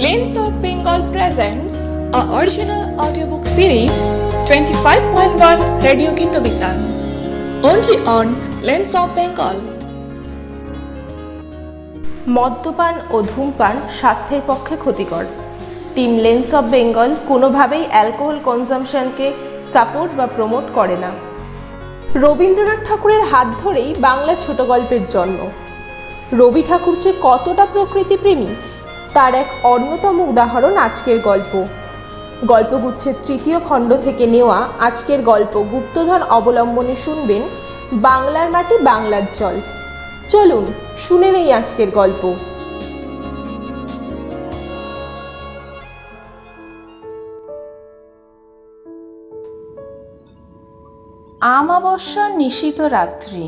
Lanes of Bengal presents a original audiobook series 25.1 Radio Kintobitan only on Lanes of Bengal. মদ্যপান ও ধূমপান স্বাস্থ্যের পক্ষে ক্ষতিকর। টিম লেন্স অফ বেঙ্গল কোনোভাবেই অ্যালকোহল কনজাম্পশনকে সাপোর্ট বা প্রমোট করে না। রবীন্দ্রনাথ ঠাকুরের হাত ধরেই বাংলা ছোট গল্পের জন্ম। রবি ঠাকুর যে কতটা প্রকৃতিপ্রেমী তার এক অন্যতম উদাহরণ আজকের গল্প। গল্পগুচ্ছের তৃতীয় খণ্ড থেকে নেওয়া আজকের গল্প গুপ্তধন অবলম্বনে শুনবেন বাংলার মাটি বাংলার জল। চলুন শুনে নেই আজকের গল্প। আমাবস্যার নিশীত রাত্রি।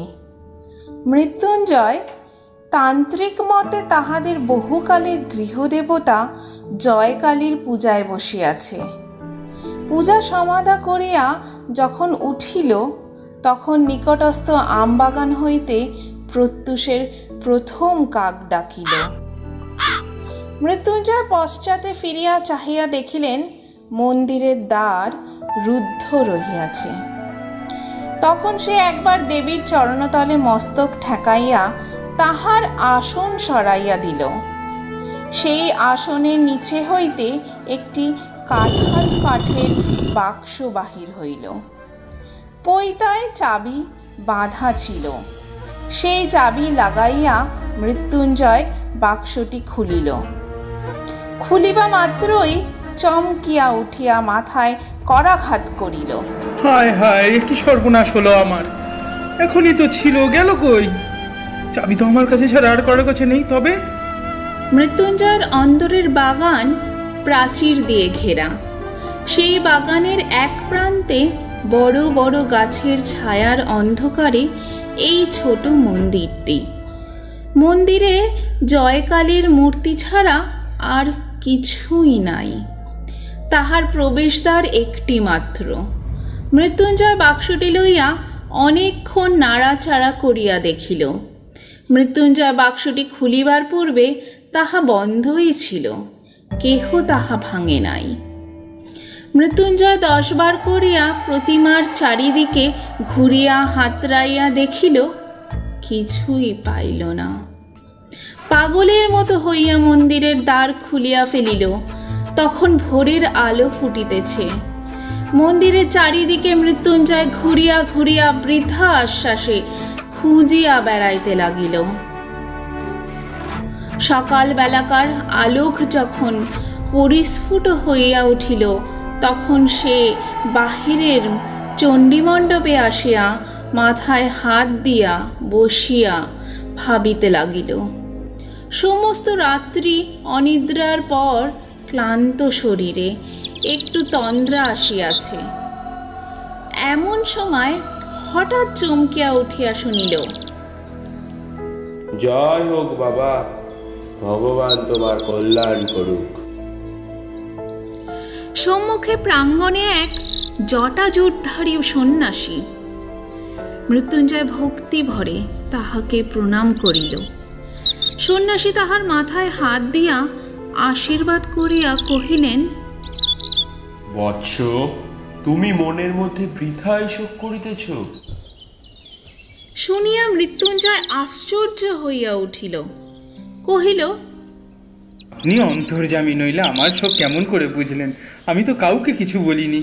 মৃত্যুঞ্জয় তান্ত্রিক মতে তাহাদের বহুকালের গৃহদেবতা জয়কালীর পূজায় বসিয়াছে। পূজা সমাধা করিয়া যখন উঠিল তখন নিকটস্থ আমবাগান হইতে প্রত্যুষের প্রথম কাক ডাকিল। মৃত্যুঞ্জয় পশ্চাতে ফিরিয়া চাহিয়া দেখিলেন মন্দিরের দ্বার রুদ্ধ রহিয়াছে। তখন সে একবার দেবীর চরণতলে মস্তক ঠেকাইয়া তাহার আসন সরাইয়া দিল। সেই আসনের নিচে হইতে একটি কাঁঠাল কাঠের বাক্স বাহির হইল। পইতায় চাবি বাঁধা ছিল। সেই চাবি লাগাইয়া মৃত্যুঞ্জয় বাক্সটি খুলিল। খুলিবা মাত্রই চমকিয়া উঠিয়া মাথায় করাঘাত করিল। হায় হায়, কি সর্বনাশ হলো আমার! এখনই তো ছিল, গেল কই? চাবি তো আমার কাছে ছাড়া আর কারো কাছে নেই। তবে মৃত্যুঞ্জয়ের অন্দরের বাগান প্রাচীর দিয়ে ঘেরা। সেই বাগানের এক প্রান্তে বড় বড় গাছের ছায়ার অন্ধকারে এই ছোট মন্দিরটি। মন্দিরে জয়কালীর মূর্তি ছাড়া আর কিছুই নাই। তাহার প্রবেশদ্বার একটি মাত্র। মৃত্যুঞ্জয় বাক্সটি লইয়া অনেকক্ষণ নাড়াচাড়া করিয়া দেখিল। মৃত্যুঞ্জয় বাক্সটি খুলিবার পূর্বে তাহা বন্ধই ছিল, কেহ তাহা ভাঙে নাই। মৃত্যুঞ্জয় 10 বার করিয়া প্রতিমার চারিদিকে ঘুরিয়া হাতড়াইয়া দেখিল, কিছুই পাইল না। পাগলের মতো হইয়া মন্দিরের দ্বার খুলিয়া ফেলিল। তখন ভোরের আলো ফুটিতেছে। মন্দিরের চারিদিকে মৃত্যুঞ্জয় ঘুরিয়া ঘুরিয়া বৃথা আশ্বাসে খুঁজিয়া বেড়াইতে লাগিল। সকাল বেলাকার আলোক যখন পরিস্ফুট হইয়া উঠিল তখন সে বাহিরের চণ্ডীমণ্ডপে আসিয়া মাথায় হাত দিয়া বসিয়া ভাবিতে লাগিল। সমস্ত রাত্রি অনিদ্রার পর ক্লান্ত শরীরে একটু তন্দ্রা আসিয়াছে। এমন সময় হঠাৎ চমকিয়া উঠিয়া শুনিল, জয় হোক বাবা, ভগবান তোমার কল্যাণ করুক। সম্মুখে প্রাঙ্গণে এক জটাজুটধারী সন্ন্যাসী। মৃত্যুঞ্জয় ভক্তি ভরে তাহাকে প্রণাম করিল। সন্ন্যাসী তাহার মাথায় হাত দিয়া আশীর্বাদ করিয়া কহিলেন, বৎস, তুমি মনের মধ্যে বৃথাই শোক করিতেছ? শুনিয়া মৃত্যুঞ্জয় আশ্চর্য হইয়া উঠিল। কহিল, আপনি অন্তর্যামী নইলে আমার সব কেমন করে বুঝলেন? আমি তো কাউকে কিছু বলিনি।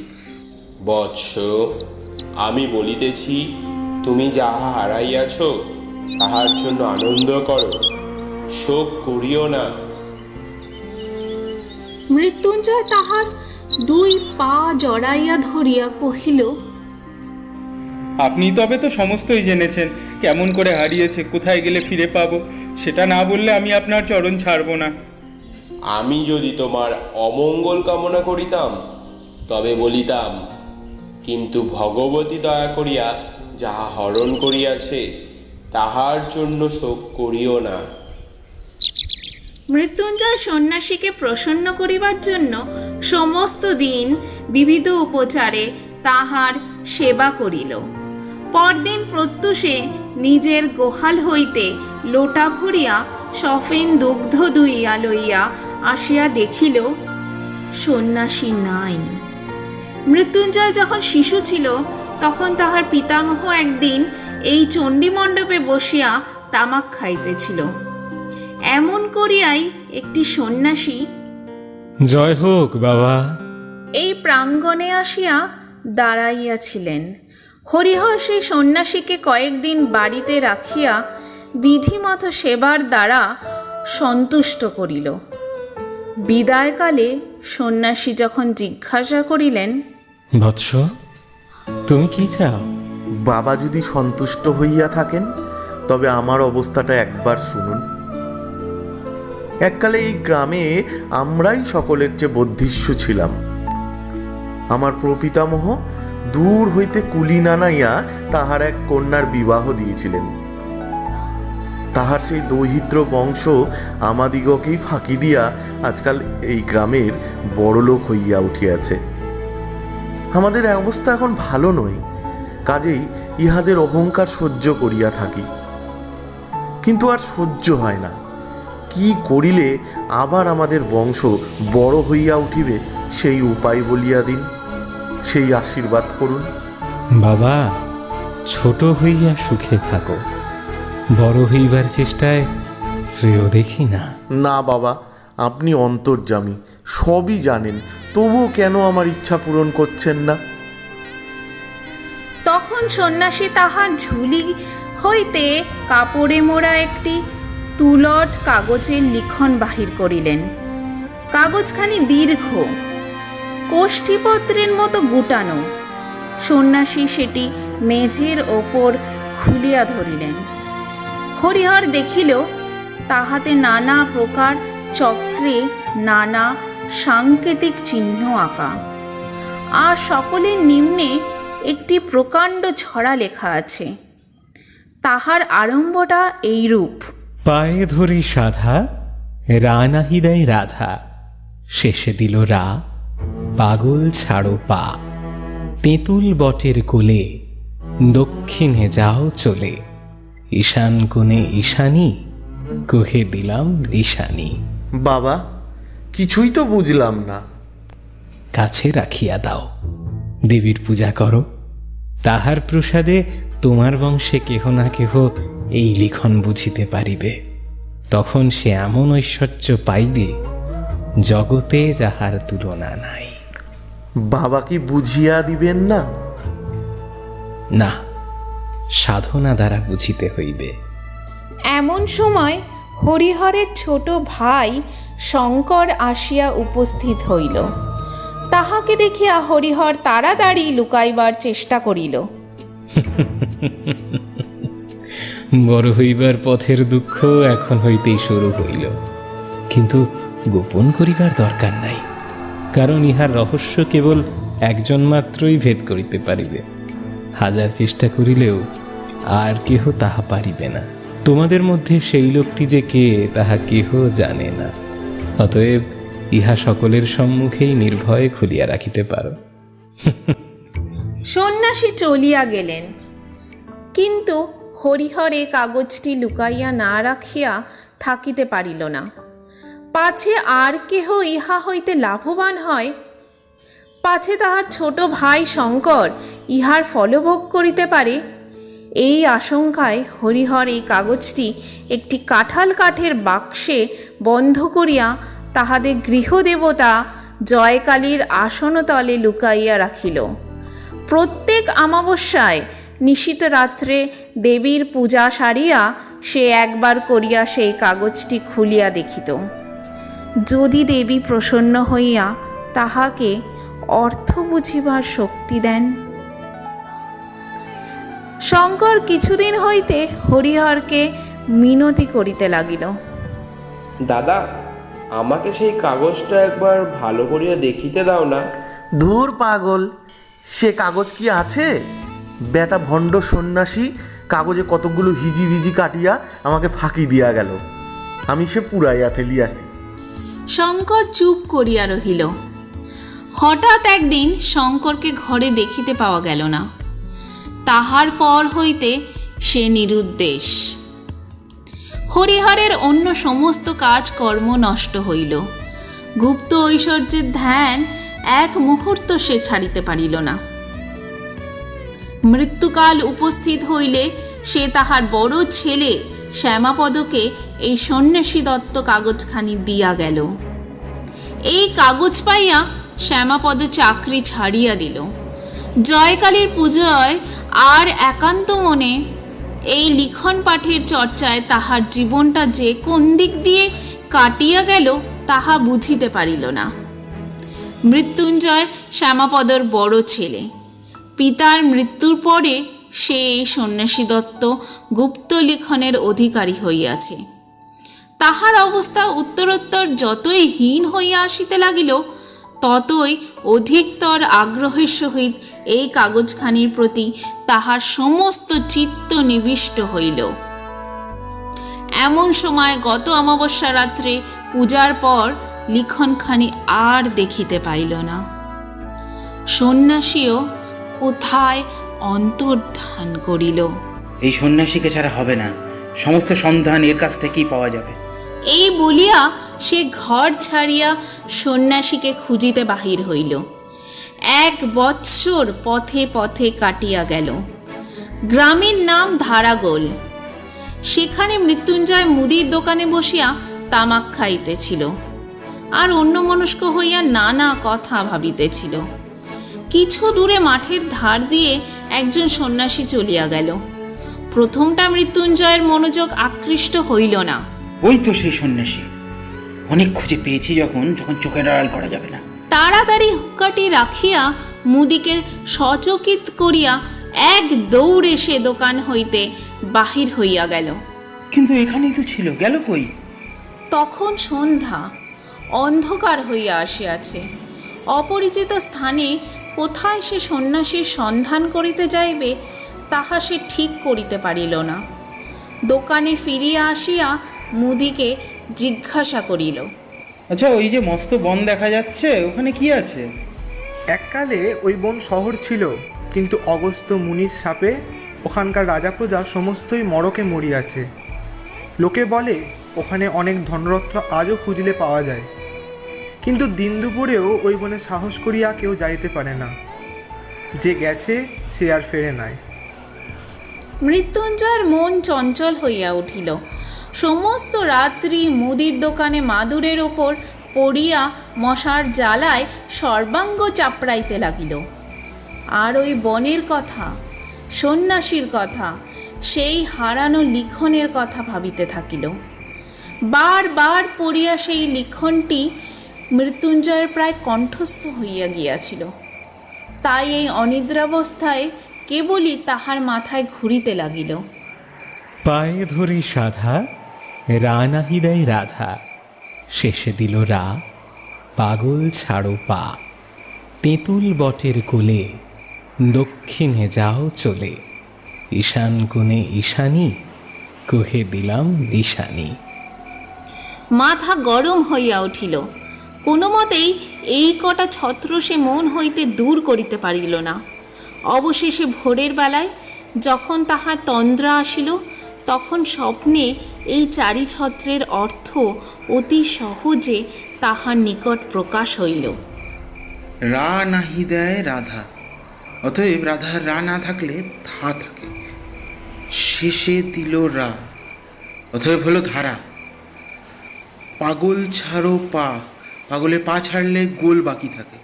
বৎস, আমি বলিতেছি, তুমি যাহা হারাইয়াছ তাহার জন্য আনন্দ করো, শোক করিও না। মৃত্যুঞ্জয় তাহার 2 পা জড়াইয়া ধরিয়া কহিল, আপনি তবে তো সমস্তই জেনেছেন, কেমন করে হারিয়েছে, কোথায় গেলে ফিরে পাবো। সেটা না বললে আমি আপনার চরণ ছাড়ব না। আমি যদি তোমার অমঙ্গল কামনা করিতাম তবে বলিতাম, কিন্তু ভগবতী দয়া করিয়া যাহা হরণ করিয়াছে তাহার জন্য শোক করিও না। মৃত্যুঞ্জয় সন্ন্যাসীকে প্রসন্ন করিবার জন্য সমস্ত দিন বিবিধ উপচারে তাহার সেবা করিল। পরদিন প্রত্যুষে নিজের গোহাল হইতে লোটা ভরিয়া সফেন দুগ্ধ দুইয়া লইয়া আসিয়া দেখিল সন্ন্যাসী নাই। মৃত্যুঞ্জয় যখন শিশু ছিল তখন তাহার পিতামহ একদিন এই চণ্ডী মণ্ডপে বসিয়া তামাক খাইতেছিল। এমন করিয়াই একটি সন্ন্যাসী জয় হোক বাবা। এই প্রাঙ্গণে আসিয়া দাঁড়াইয়াছিলেন। হরিহর সেই সন্ন্যাসীকে কয়েকদিন বাড়িতে রাখিয়া বিধিমতো সেবার দ্বারা সন্তুষ্ট করিল। বিদায়কালে সন্ন্যাসী যখন জিজ্ঞাসা করিলেন, বৎস, তুমি কি চাও? বাবা যদি সন্তুষ্ট হইয়া থাকেন তবে আমার অবস্থাটা একবার শুনুন। এককালে এই গ্রামে আমরাই সকলের চেয়ে বদ্ধিষ্যু ছিলাম। আমার প্রপিতামহ দূর হইতে কুলি নানাইয়া তাহার এক কন্যার বিবাহ দিয়েছিলেন। তাহার সেই দৌহিত্র বংশ আমাদিগকেই ফাঁকি দিয়া আজকাল এই গ্রামের বড়লোক হইয়া উঠিয়াছে। আমাদের অবস্থা এখন ভালো নয়, কাজেই ইহাদের অহংকার সহ্য করিয়া থাকি, কিন্তু আর সহ্য হয় না। কি করিলে আবার আমাদের বংশ বড় হইয়া উঠিবে সেই উপায় বলিয়া দিন, সেই আশীর্বাদ করুন। বাবা, ছোট হইয়া সুখে থাকো, বড় হইবার চেষ্টায় শ্রেয় দেখি না। না বাবা, আপনি অন্তর্যামী, সবই জানেন, তবুও কেন আমার ইচ্ছা পূরণ করছেন না? তখন সন্ন্যাসী তাহার ঝুলি হইতে কাপড়ে মোড়া একটি তুলট কাগজের লিখন বাহির করিলেন। কাগজখানি দীর্ঘ, কোষ্ঠীপত্রের মতো গুটানো। সন্ন্যাসী সেটি মেঝের ওপর খুলিয়া ধরিলেন। হরিহর দেখিল তাহাতে নানা প্রকার চক্রে নানা সাংকেতিক চিহ্ন আঁকা, আর সকলের নিম্নে একটি প্রকাণ্ড ছড়া লেখা আছে। তাহার আরম্ভটা এইরূপ: পায়ে ধরি সাধা, রা নাহি দেয় রাধা, শেষে দিল রা, পাগল ছাড়ো পা, তেঁতুল বটের কোলে, দক্ষিণে যাও চলে, ঈশান কোণে ঈশানী, কহে দিলাম ঈশানী। বাবা, কিছুই তো বুঝলাম না। কাছে রাখিয়া দাও, দেবীর পূজা করো, তাহার প্রসাদে তোমার বংশে কেহ না কেহ এই লিখন বুঝিতে পারিবে। তখন সে এমন ঐশ্বর্য পাইবে জগতে যাহার তুলনা নাই। বাবা কি বুঝিয়া দিবেন না? না, সাধনা দ্বারা বুঝিতে হইবে। এমন সময় হরিহরের ছোট ভাই শঙ্কর আসিয়া উপস্থিত হইল। তাহাকে দেখিয়া হরিহর তাড়াতাড়ি লুকাইবার চেষ্টা করিল। বড় হইবার পথের দুঃখ এখন হইতেই শুরু হইল, কিন্তু গোপন করিবার দরকার নাই, কারণ ইহার রহস্য কেবল একজন মাত্রই ভেদ করিতে পারিবে। হাজার চেষ্টা করিলেও আর কেহ তাহা পারিবে না। তোমাদের মধ্যে সেই লোকটি যে কে তাহা কেহ জানে না, অতএব ইহা সকলের সম্মুখেই নির্ভয়ে খুলিয়া রাখিতে পারো। সন্ন্যাসী চলিয়া গেলেন, কিন্তু হরিহরে কাগজটি লুকাইয়া না রাখিয়া থাকিতে পারিল না। পাছে আর কেহ ইহা হইতে লাভবান হয়, পাছে তাহার ছোট ভাই শঙ্কর ইহার ফলভোগ করিতে পারে, এই আশঙ্কায় হরিহর এই কাগজটি একটি কাঁঠাল কাঠের বাক্সে বন্ধ করিয়া তাহাদের গৃহদেবতা জয়কালীর আসনতলে লুকাইয়া রাখিল। প্রত্যেক অমাবস্যায় নিশীত রাত্রে দেবীর পূজা সারিয়া সে একবার করিয়া সেই কাগজটি খুলিয়া দেখিত। যদি দেবী প্রসন্ন হইয়া তাহাকে অর্থ বুঝিবার শক্তি দেন। শঙ্কর কিছুদিন হইতে হরিহরকে মিনতি করিতে লাগিল। দাদা, আমাকে সেই কাগজটা একবার ভালো করিয়া দেখিতে দাও না। ধুর পাগল, সে কাগজ কি আছে? বেটা ভণ্ড সন্ন্যাসী কাগজে কতগুলো হিজি ভিজি কাটিয়া আমাকে ফাঁকি দিয়া গেল, আমি সে পুরাইয়া ফেলিয়াছি। শঙ্কর চুপ করিয়া রহিল। হঠাৎ একদিন শঙ্করকে ঘরে দেখিতে পাওয়া গেল না। তাহার পর হইতে সে নিরুদ্দেশ। হরিহরের অন্য সমস্ত কাজকর্ম নষ্ট হইল। গুপ্ত ঐশ্বর্যের ধ্যান এক মুহূর্ত সে ছাড়িতে পারিল না। মৃত্যুকাল উপস্থিত হইলে সে তাহার বড় ছেলে শ্যামাপদকে এই সন্ন্যাসী দত্ত কাগজখানি দিয়া গেল। এই কাগজ পাইয়া শ্যামাপদ চাকরি ছাড়িয়া দিল। জয়কালীর পুজোয় আর একান্ত মনে এই লিখন পাঠের চর্চায় তাহার জীবনটা যে কোন দিক দিয়ে কাটিয়া গেল তাহা বুঝিতে পারিল না। মৃত্যুঞ্জয় শ্যামাপদর বড় ছেলে। পিতার মৃত্যুর পরে সে এই সন্ন্যাসী দত্ত গুপ্ত লিখনের অধিকারী হইয়াছে। তাহার অবস্থা উত্তরোত্তর যতই হীন হইয়া আসিতে লাগিল, ততই অধিকতর আগ্রহের সহিত এই কাগজখানির প্রতি তাহার সমস্ত চিত্ত নিবিষ্ট হইল। এমন সময় গত অমাবস্যা রাত্রে পূজার পর লিখনখানি আর দেখিতে পাইল না। সন্ন্যাসীও কোথায় অন্তর্ধান করিল। এই সন্ন্যাসীকে ছাড়া হবে না, সমস্ত সন্ধান এর কাছ থেকেই পাওয়া যাবে। এই বলিয়া সে ঘর ছাড়িয়া সন্ন্যাসীকে খুঁজিতে বাহির হইল। 1 বৎসর পথে পথে কাটিয়া গেল। গ্রামের নাম ধারাগোল। সেখানে মৃত্যুঞ্জয় মুদির দোকানে বসিয়া তামাক খাইতেছিল আর অন্যমনস্ক হইয়া নানা কথা ভাবিতেছিল। কিছু দূরে মাঠের ধার দিয়ে একজন সন্ন্যাসী চলিয়া গেল। প্রথমটা মৃত্যুঞ্জয়ের মনোযোগ আকৃষ্ট হইল না। ওই তো সেই সন্ন্যাসী, অনেক খুঁজে পেয়েছি যখন চোখের আড়াল করা যাবে না। তাড়াতাড়ি হুক্কাটি রাখিয়া মুদিকে সচকিত করিয়া এক দৌড়ে সে দোকান হইতে বাহির হইয়া গেল। কিন্তু এখানেই তো ছিল, গেল কই? তখন সন্ধ্যা, অন্ধকার হইয়া আসিয়াছে। অপরিচিত স্থানে কোথায় সে সন্ন্যাসীর সন্ধান করিতে যাইবে তাহা সে ঠিক করিতে পারিল না। দোকানে ফিরিয়া আসিয়া মুদিকে জিজ্ঞাসা করিল, আচ্ছা, ওই যে মস্ত বন দেখা যাচ্ছে, ওখানে কি আছে? এককালে ওই বন শহর ছিল, কিন্তু অগস্ত্য মুনির শাপে ওখানকার রাজা প্রজা সমস্তই মরকে মরিয়াছে। লোকে বলে ওখানে অনেক ধনরত্ন আজও খুঁজলে পাওয়া যায়, কিন্তু দিন দুপুরেও ওই বনে সাহস করিয়া কেউ যাইতে পারে না। যে গেছে সে আর ফেরে নাই। মৃত্যুঞ্জয়ের মন চঞ্চল হইয়া উঠিল। সমস্ত রাত্রি মুদির দোকানে মাদুরের ওপর পড়িয়া মশার জ্বালায় সর্বাঙ্গ চাপড়াইতে লাগিল। আর ওই বনের কথা, সন্ন্যাসীর কথা, সেই হারানো লিখনের কথা ভাবিতে থাকিল। বারবার পড়িয়া সেই লিখনটি মৃত্যুঞ্জয়ের প্রায় কণ্ঠস্থ হইয়া গিয়াছিল। তাই এই অনিদ্রাবস্থায় কেবলই তাহার মাথায় ঘুরিতে লাগিল। পায়ে ধরি সাধা, রা নাহি দেয় রাধা, শেষে দিল রা, পাগল ছাড়ো পা, তেঁতুল বটের কোলে, দক্ষিণে যাও চলে, ঈশান কোণে ঈশানী, কহে দিলাম নিশানী। মাথা গরম হইয়া উঠিল। কোনো মতেই এই কটা ছত্র সে মন হইতে দূর করিতে পারিল না। অবশেষে ভোরের বেলায় যখন তাহার তন্দ্রা আসিল, তখন স্বপ্নে এই 4 ছত্রের অর্থ অতি সহজে তাহার নিকট প্রকাশ হইল। রা নাহি দেয় রাধা, অতএব রাধার রা না থাকলে ধা থাকে, শেষে দিল রা, অতএব হলো ধারা। পাগল ছাড়ো পা, পাগলে পা ছাড়লে গোল বাকি থাকে,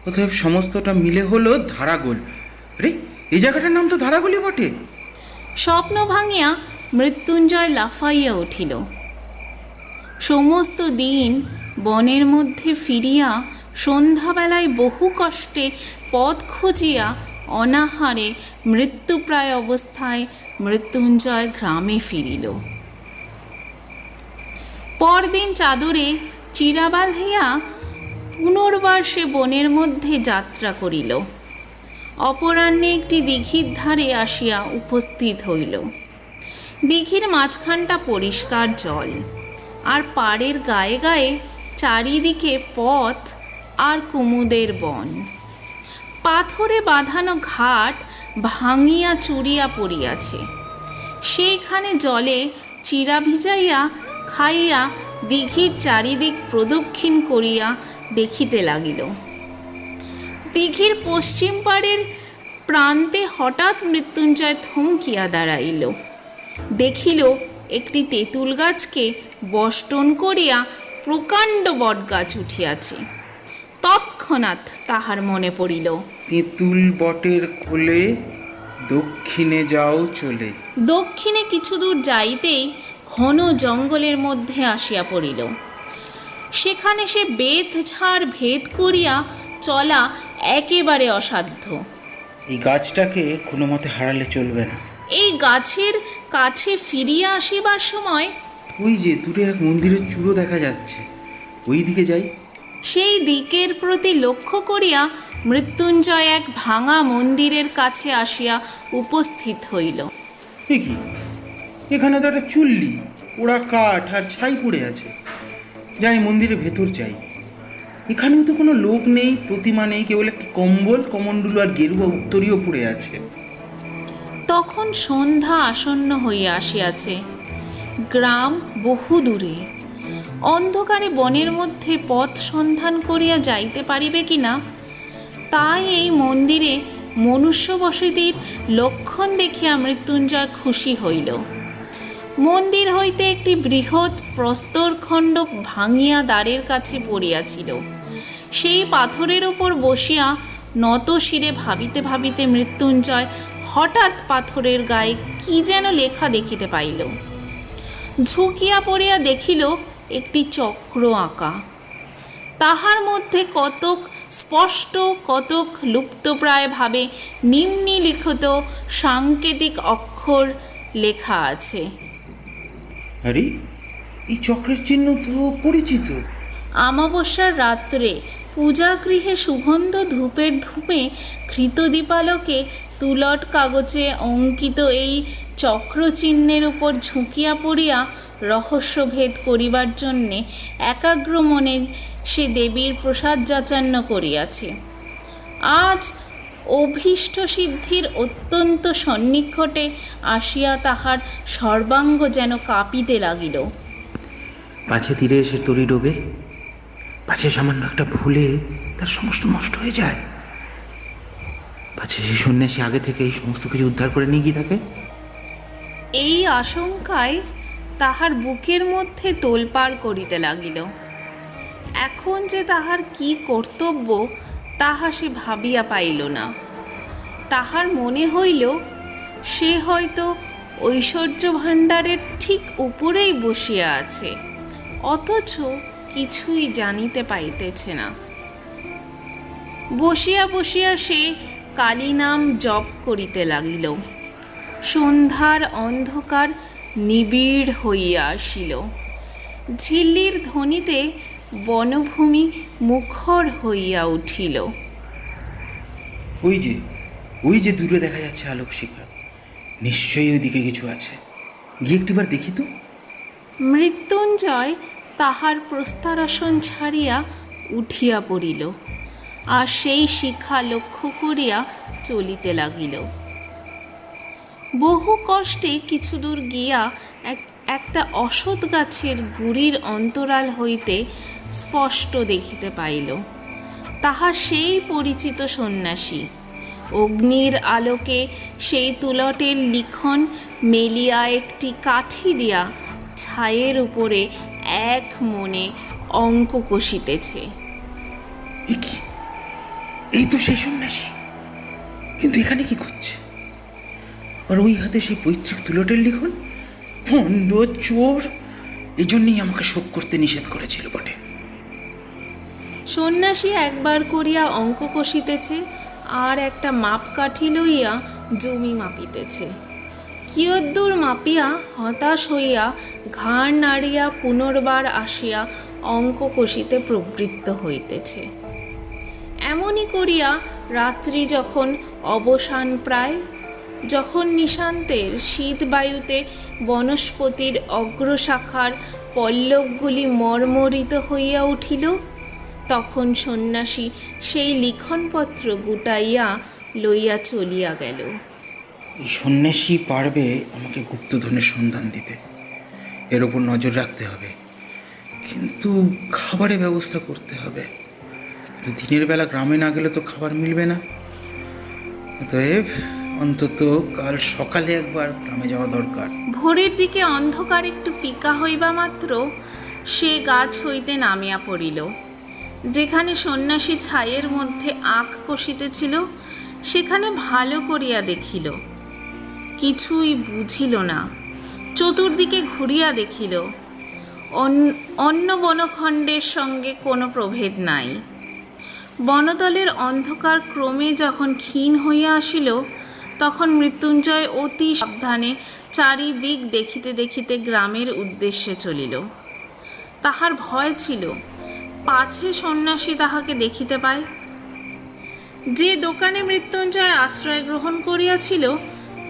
অতএব সমস্তটা মিলে হলো ধারাগোল। রে, এই জায়গাটার নাম তো ধারাগোলই বটে। স্বপ্ন ভাঙিয়া মৃত্যুঞ্জয় লাফাইয়া উঠিল। সমস্ত দিন বনের মধ্যে ফিরিয়া সন্ধ্যাবেলায় বহু কষ্টে পথ খুঁজিয়া অনাহারে মৃত্যুপ্রায় অবস্থায় মৃত্যুঞ্জয় গ্রামে ফিরিল। পরদিন চাদরে চিরা বাঁধিয়া পুনর্বার সে বনের মধ্যে যাত্রা করিল। অপরাহ্নে একটি দিঘির ধারে আসিয়া উপস্থিত হইল। দিঘির মাঝখানটা পরিষ্কার জল, আর পাড়ের গায়ে গায়ে চারিদিকে পথ আর কুমুদের বন। পাথরে বাঁধানো ঘাট ভাঙিয়া চুরিয়া পড়িয়াছে। সেইখানে জলে চিরা ভিজাইয়া খাইয়া দিঘির চারিদিক প্রদক্ষিণ করিয়া দেখিতে লাগিল। দিঘির পশ্চিম পাড়ের প্রান্তে হঠাৎ মৃত্যুঞ্জয় থমকিয়া দাঁড়াইল। দেখিল একটি তেঁতুল গাছকে বষ্টন করিয়া প্রকাণ্ড বটগাছ উঠিয়াছে। তৎক্ষণাৎ তাহার মনে পড়িল, তেঁতুল বটের কোলে দক্ষিণে যাও চলে। দক্ষিণে কিছু দূর যাইতেই ঘন জঙ্গলের মধ্যে আসিয়া পড়িল। সেখানে সে বেত ঝাড় ভেদ করিয়া চলা একেবারে অসাধ্য। এই গাছটাকে কোনো মতে হারালে চলবে না। এই গাছের কাছে ফিরিয়া আসিবার সময় ওই যে দূরে এক মন্দিরের চূড়ো দেখা যাচ্ছে, ওই দিকে যাই। সেই দিকের প্রতি লক্ষ্য করিয়া মৃত্যুঞ্জয় এক ভাঙা মন্দিরের কাছে আসিয়া উপস্থিত হইল। এ কি, এখানে তো একটা চুল্লি, পোড়া কাঠ আর ছাই পড়ে আছে। যাই মন্দিরের ভেতর যাই। এখানেও তো কোনো লোক নেই, প্রতিমা নেই, কেবল একটি কম্বল, কমণ্ডলু আর গেরুয়া উত্তরীয় পড়ে আছে। তখন সন্ধ্যা আসন্ন হইয়া আসিয়াছে। গ্রাম বহু দূরে। অন্ধকারে বনের মধ্যে পথ সন্ধান করিয়া যাইতে পারিবে কিনা, তাই এই মন্দিরে মনুষ্য বসতির লক্ষণ দেখিয়া মৃত্যুঞ্জয় খুশি হইল। মন্দির হইতে একটি বৃহৎ প্রস্তরখণ্ড ভাঙিয়া দ্বারের কাছে পড়িয়াছিল। সেই পাথরের ওপর বসিয়া নত শিরে ভাবিতে ভাবিতে মৃত্যুঞ্জয় হঠাৎ পাথরের গায়ে কি যেন লেখা দেখিতে পাইল। ঝুঁকিয়া পড়িয়া দেখিল একটি চক্র আঁকা। তাহার মধ্যে কতক স্পষ্ট, কতক লুপ্তপ্রায় ভাবে নিম্নলিখিত সাংকেতিক অক্ষর লেখা আছে। আরে, এই চক্রের চিহ্ন তো পরিচিত। আমাবস্যার রাত্রে পূজাগৃহে সুগন্ধ ধূপের ধূপে ঘৃতদীপালোকে তুলট কাগজে অঙ্কিত এই চক্রচিহ্নের উপর ঝুঁকিয়া পড়িয়া রহস্যভেদ করিবার জন্যে একাগ্র মনে সে দেবীর প্রসাদ যাচান্য করিয়াছে। আজ অভীষ্ট সিদ্ধির অত্যন্ত সন্নিকটে আসিয়া তাহার সর্বাঙ্গ যেন কাঁপিতে লাগিল। পাছে তীরে এসে তরি ডোবে, পাছে সামান্য একটা ভুলে তার সমস্ত নষ্ট হয়ে যায়, পাছে সেই সন্ন্যাসী আগে থেকে এই সমস্ত কিছু উদ্ধার করে নিয়ে গিয়ে থাকে। এই আশঙ্কায় তাহার বুকের মধ্যে তোলপাড় করিতে লাগিল। এখন যে তাহার কি কর্তব্য তাহা সে ভাবিয়া পাইল না। তাহার মনে হইল সে হয়তো ঐশ্বর্য ভাণ্ডারের ঠিক উপরেই বসিয়া আছে, অথচ কিছুই জানিতে পাইতেছে না। বসিয়া বসিয়া সে কালী নাম জপ করিতে লাগিল। সন্ধ্যার অন্ধকার নিবিড় হইয়া আসিল। ঝিল্লির ধ্বনিতে বনভূমি মুখর হইয়া উঠিল। ওই যে দূরে দেখা যাচ্ছে আলোক শিখা, নিশ্চয়ই ওইদিকে কিছু আছে, গিয়ে একটিবার দেখি তো। মৃত্যুঞ্জয় তাহার প্রস্তরাসন ছাড়িয়া উঠিয়া পড়িল, আর সেই শিখা লক্ষ্য করিয়া চলিতে লাগিল। বহু কষ্টে কিছু দূর গিয়া একটা অশ্বত্থ গাছের গুড়ির অন্তরাল হইতে স্পষ্ট দেখিতে পাইল তাহার সেই পরিচিত সন্ন্যাসী। অগ্নির আলোকে সেই তুলটের লিখন মেলিয়া একটি কাঠি দিয়া ছায়ের উপরে এক মনে অঙ্ক কষিতেছে। এই তো সেই সন্ন্যাসী, কিন্তু এখানে কি করছে? আর ওই হাতে সেই পৈতৃক তুলটের লিখন। ভণ্ড চোর, এই জন্যই আমাকে শোক করতে নিষেধ করেছিল বটে। সন্ন্যাসী একবার করিয়া অঙ্ক কষিতেছে, আর একটা মাপকাঠি লইয়া জমি মাপিতেছে। কিয়দ্দূর মাপিয়া হতাশ হইয়া ঘাড় নাড়িয়া পুনর্বার আসিয়া অঙ্ক কষিতে প্রবৃত্ত হইতেছে। এমনই করিয়া রাত্রি যখন অবসান প্রায়, যখন নিশান্তের শীত বায়ুতে বনস্পতির অগ্রশাখার পল্লবগুলি মর্মরিত হইয়া উঠিল, তখন সন্ন্যাসী সেই লিখনপত্র গুটাইয়া লইয়া চলিয়া গেল। এই সন্ন্যাসী পারবে আমাকে গুপ্তধনের সন্ধান দিতে, এর ওপর নজর রাখতে হবে। কিন্তু খাবারের ব্যবস্থা করতে হবে। দিনের বেলা গ্রামে না গেলে তো খাবার মিলবে না। অতএব অন্তত কাল সকালে একবার গ্রামে যাওয়া দরকার। ভোরের দিকে অন্ধকার একটু ফিকা হইবা মাত্র সে গাছ হইতে নামিয়া পড়িল। যেখানে সন্ন্যাসী ছাইয়ের মধ্যে আখ কষিতেছিল সেখানে ভালো করিয়া দেখিল, কিছুই বুঝিল না। চতুর্দিকে ঘুরিয়া দেখিল, অন্য বনখণ্ডের সঙ্গে কোনো প্রভেদ নাই। বনতলের অন্ধকার ক্রমে যখন ক্ষীণ হইয়া আসিল তখন মৃত্যুঞ্জয় অতি সাবধানে চারিদিক দেখিতে দেখিতে গ্রামের উদ্দেশ্যে চলিল। তাহার ভয় ছিল পাছে সন্ন্যাসী তাহাকে দেখিতে পায়। যে দোকানে মৃত্যুঞ্জয় আশ্রয় গ্রহণ করিয়াছিল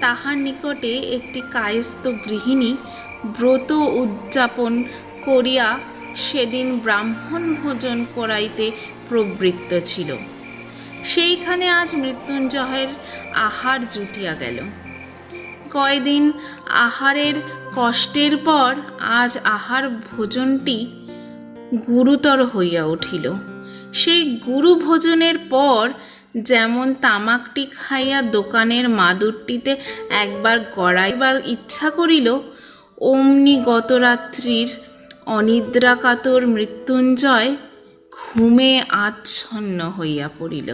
তাহার নিকটে একটি কায়স্থ গৃহিণী ব্রত উদযাপন করিয়া সেদিন ব্রাহ্মণ ভোজন করাইতে প্রবৃত্ত ছিল। সেইখানে আজ মৃত্যুঞ্জয়ের আহার জুটিয়া গেল। কয়দিন আহারের কষ্টের পর আজ আহার ভোজনটি গুরুতর হইয়া উঠিল। সেই গুরু ভোজনের পর যেমন তামাকটি খাইয়া দোকানের মাদুরটিতে একবার গড়াইবার ইচ্ছা করিল, অমনি গতরাত্রির অনিদ্রাকাতর মৃত্যুঞ্জয় ঘুমে আচ্ছন্ন হইয়া পড়িল।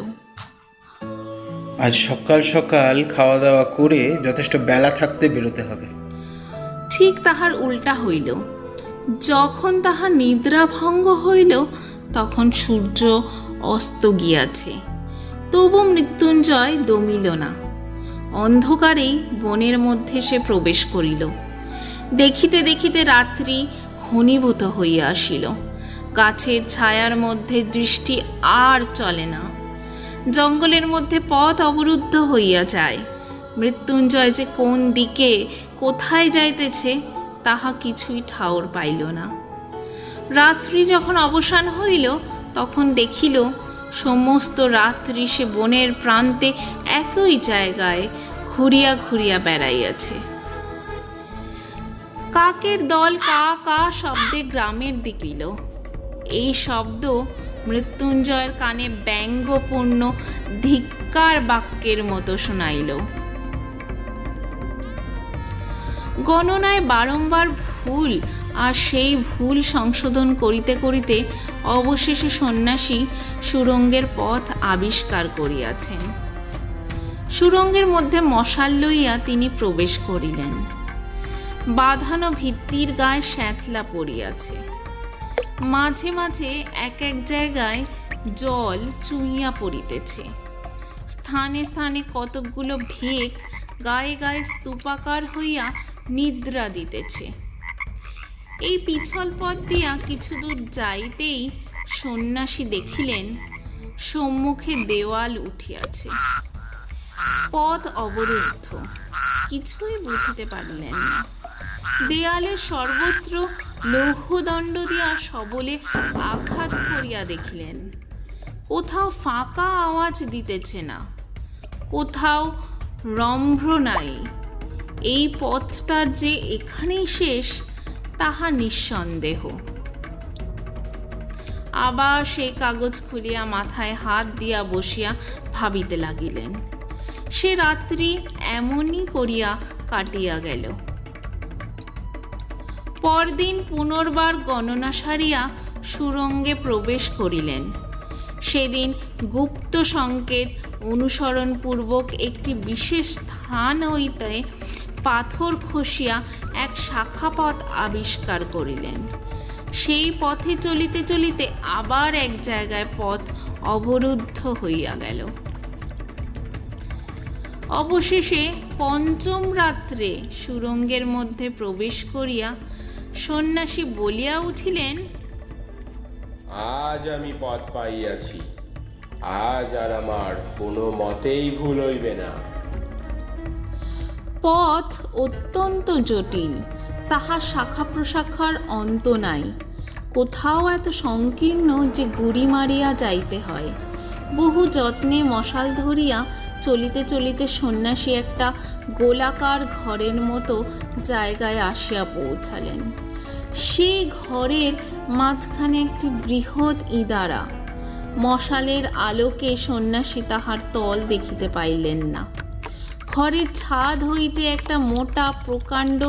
আজ সকাল সকাল খাওয়া দাওয়া করে যথেষ্ট বেলা থাকতে বেরোতে হবে। ঠিক তাহার উল্টা হইল। যখন তাহার নিদ্রা ভঙ্গ হইল তখন সূর্য অস্ত গিয়াছে, তবু মৃত্যুঞ্জয় দমিল না। অন্ধকারেই বনের মধ্যে সে প্রবেশ করিল। দেখিতে দেখিতে রাত্রি ঘনীভূত হইয়া আসিল। গাছের ছায়ার মধ্যে দৃষ্টি আর চলে না। জঙ্গলের মধ্যে পথ অবরুদ্ধ হইয়া যায়। মৃত্যুঞ্জয় যে কোন দিকে কোথায় যাইতেছে তাহা কিছুই ঠাউর পাইল না। রাত্রি যখন অবসান হইল তখন দেখিল সমস্ত রাত্রি সে বনের প্রান্তে একই জায়গায় ঘুরিয়া ঘুরিয়া বেড়াইয়াছে। কাকের দল কা কা শব্দে গ্রামের দিকে এল। এই শব্দ মৃত্যুঞ্জয়ের কানে ব্যঙ্গপূর্ণ ধিক্কার বাক্যের মতো শোনাইল। গণনায় বারংবার ভুল, আর সেই ভুল সংশোধন করিতে করিতে অবশেষে সন্ন্যাসী সুড়ঙ্গের পথ আবিষ্কার করিয়াছেন। সুড়ঙ্গের মধ্যে মশাল লইয়া তিনি প্রবেশ করিলেন। বাঁধানো ভিত্তির গায়ে শ্যাতলা পড়িয়াছে। মাঝে মাঝে এক এক জায়গায় জল চুইয়া পড়িতেছে। স্থানে স্থানে কতকগুলো ভেক গায়ে গায়ে স্তূপাকার হইয়া নিদ্রা দিতেছে। এই পিছল পথ দিয়া কিছু দূর যাইতেই সন্ন্যাসী দেখিলেন সম্মুখে দেওয়াল উঠিয়াছে। পথ অবরুদ্ধ, কিছুই বুঝিতে পারিলেন না। দেয়ালের সর্বত্র লৌহদণ্ড দিয়া সবলে আঘাত করিয়া দেখিলেন। কোথাও ফাঁকা আওয়াজ দিতেছে না, কোথাও রম্ভ্র নাই। এই পথটার যে এখানেই শেষ তাহা নিঃসন্দেহ। আবার সেই কাগজ খুলিয়া মাথায় হাত দিয়া বসিয়া ভাবিতে লাগিলেন। সে রাত্রি এমনই করিয়া কাটিয়া গেল। পরদিন পুনর্বার গণনা সারিয়া সুড়ঙ্গে প্রবেশ করিলেন। সেদিন গুপ্ত সংকেত অনুসরণপূর্বক একটি বিশেষ স্থান হইতে পাথর খসিয়া এক শাখাপথ আবিষ্কার করিলেন। সেই পথে চলিতে চলিতে আবার এক জায়গায় পথ অবরুদ্ধ হইয়া গেল। অবশেষে পঞ্চম রাত্রে সুড়ঙ্গের মধ্যে প্রবেশ করিয়া সন্ন্যাসী বলিয়া উঠিলেন, আজ আমি পথ পাইয়াছি, আজ আর আমার কোনো মতেই ভুল হইবে না। পথ অত্যন্ত জটিল, তাহার শাখা প্রশাখার অন্ত নাই। কোথাও এত সংকীর্ণ যে গুড়ি মারিয়া যাইতে হয়। বহু যত্নে মশাল ধরিয়া চলিতে চলিতে সন্ন্যাসী একটা গোলাকার ঘরের মতো জায়গায় আসিয়া পৌঁছালেন। সেই ঘরের মাঝখানে একটি বৃহৎ ইদারা। মশালের আলোকে সন্ন্যাসী তাহার তল দেখিতে পাইলেন না। ঘরের ছাদ হইতে একটা মোটা প্রকাণ্ড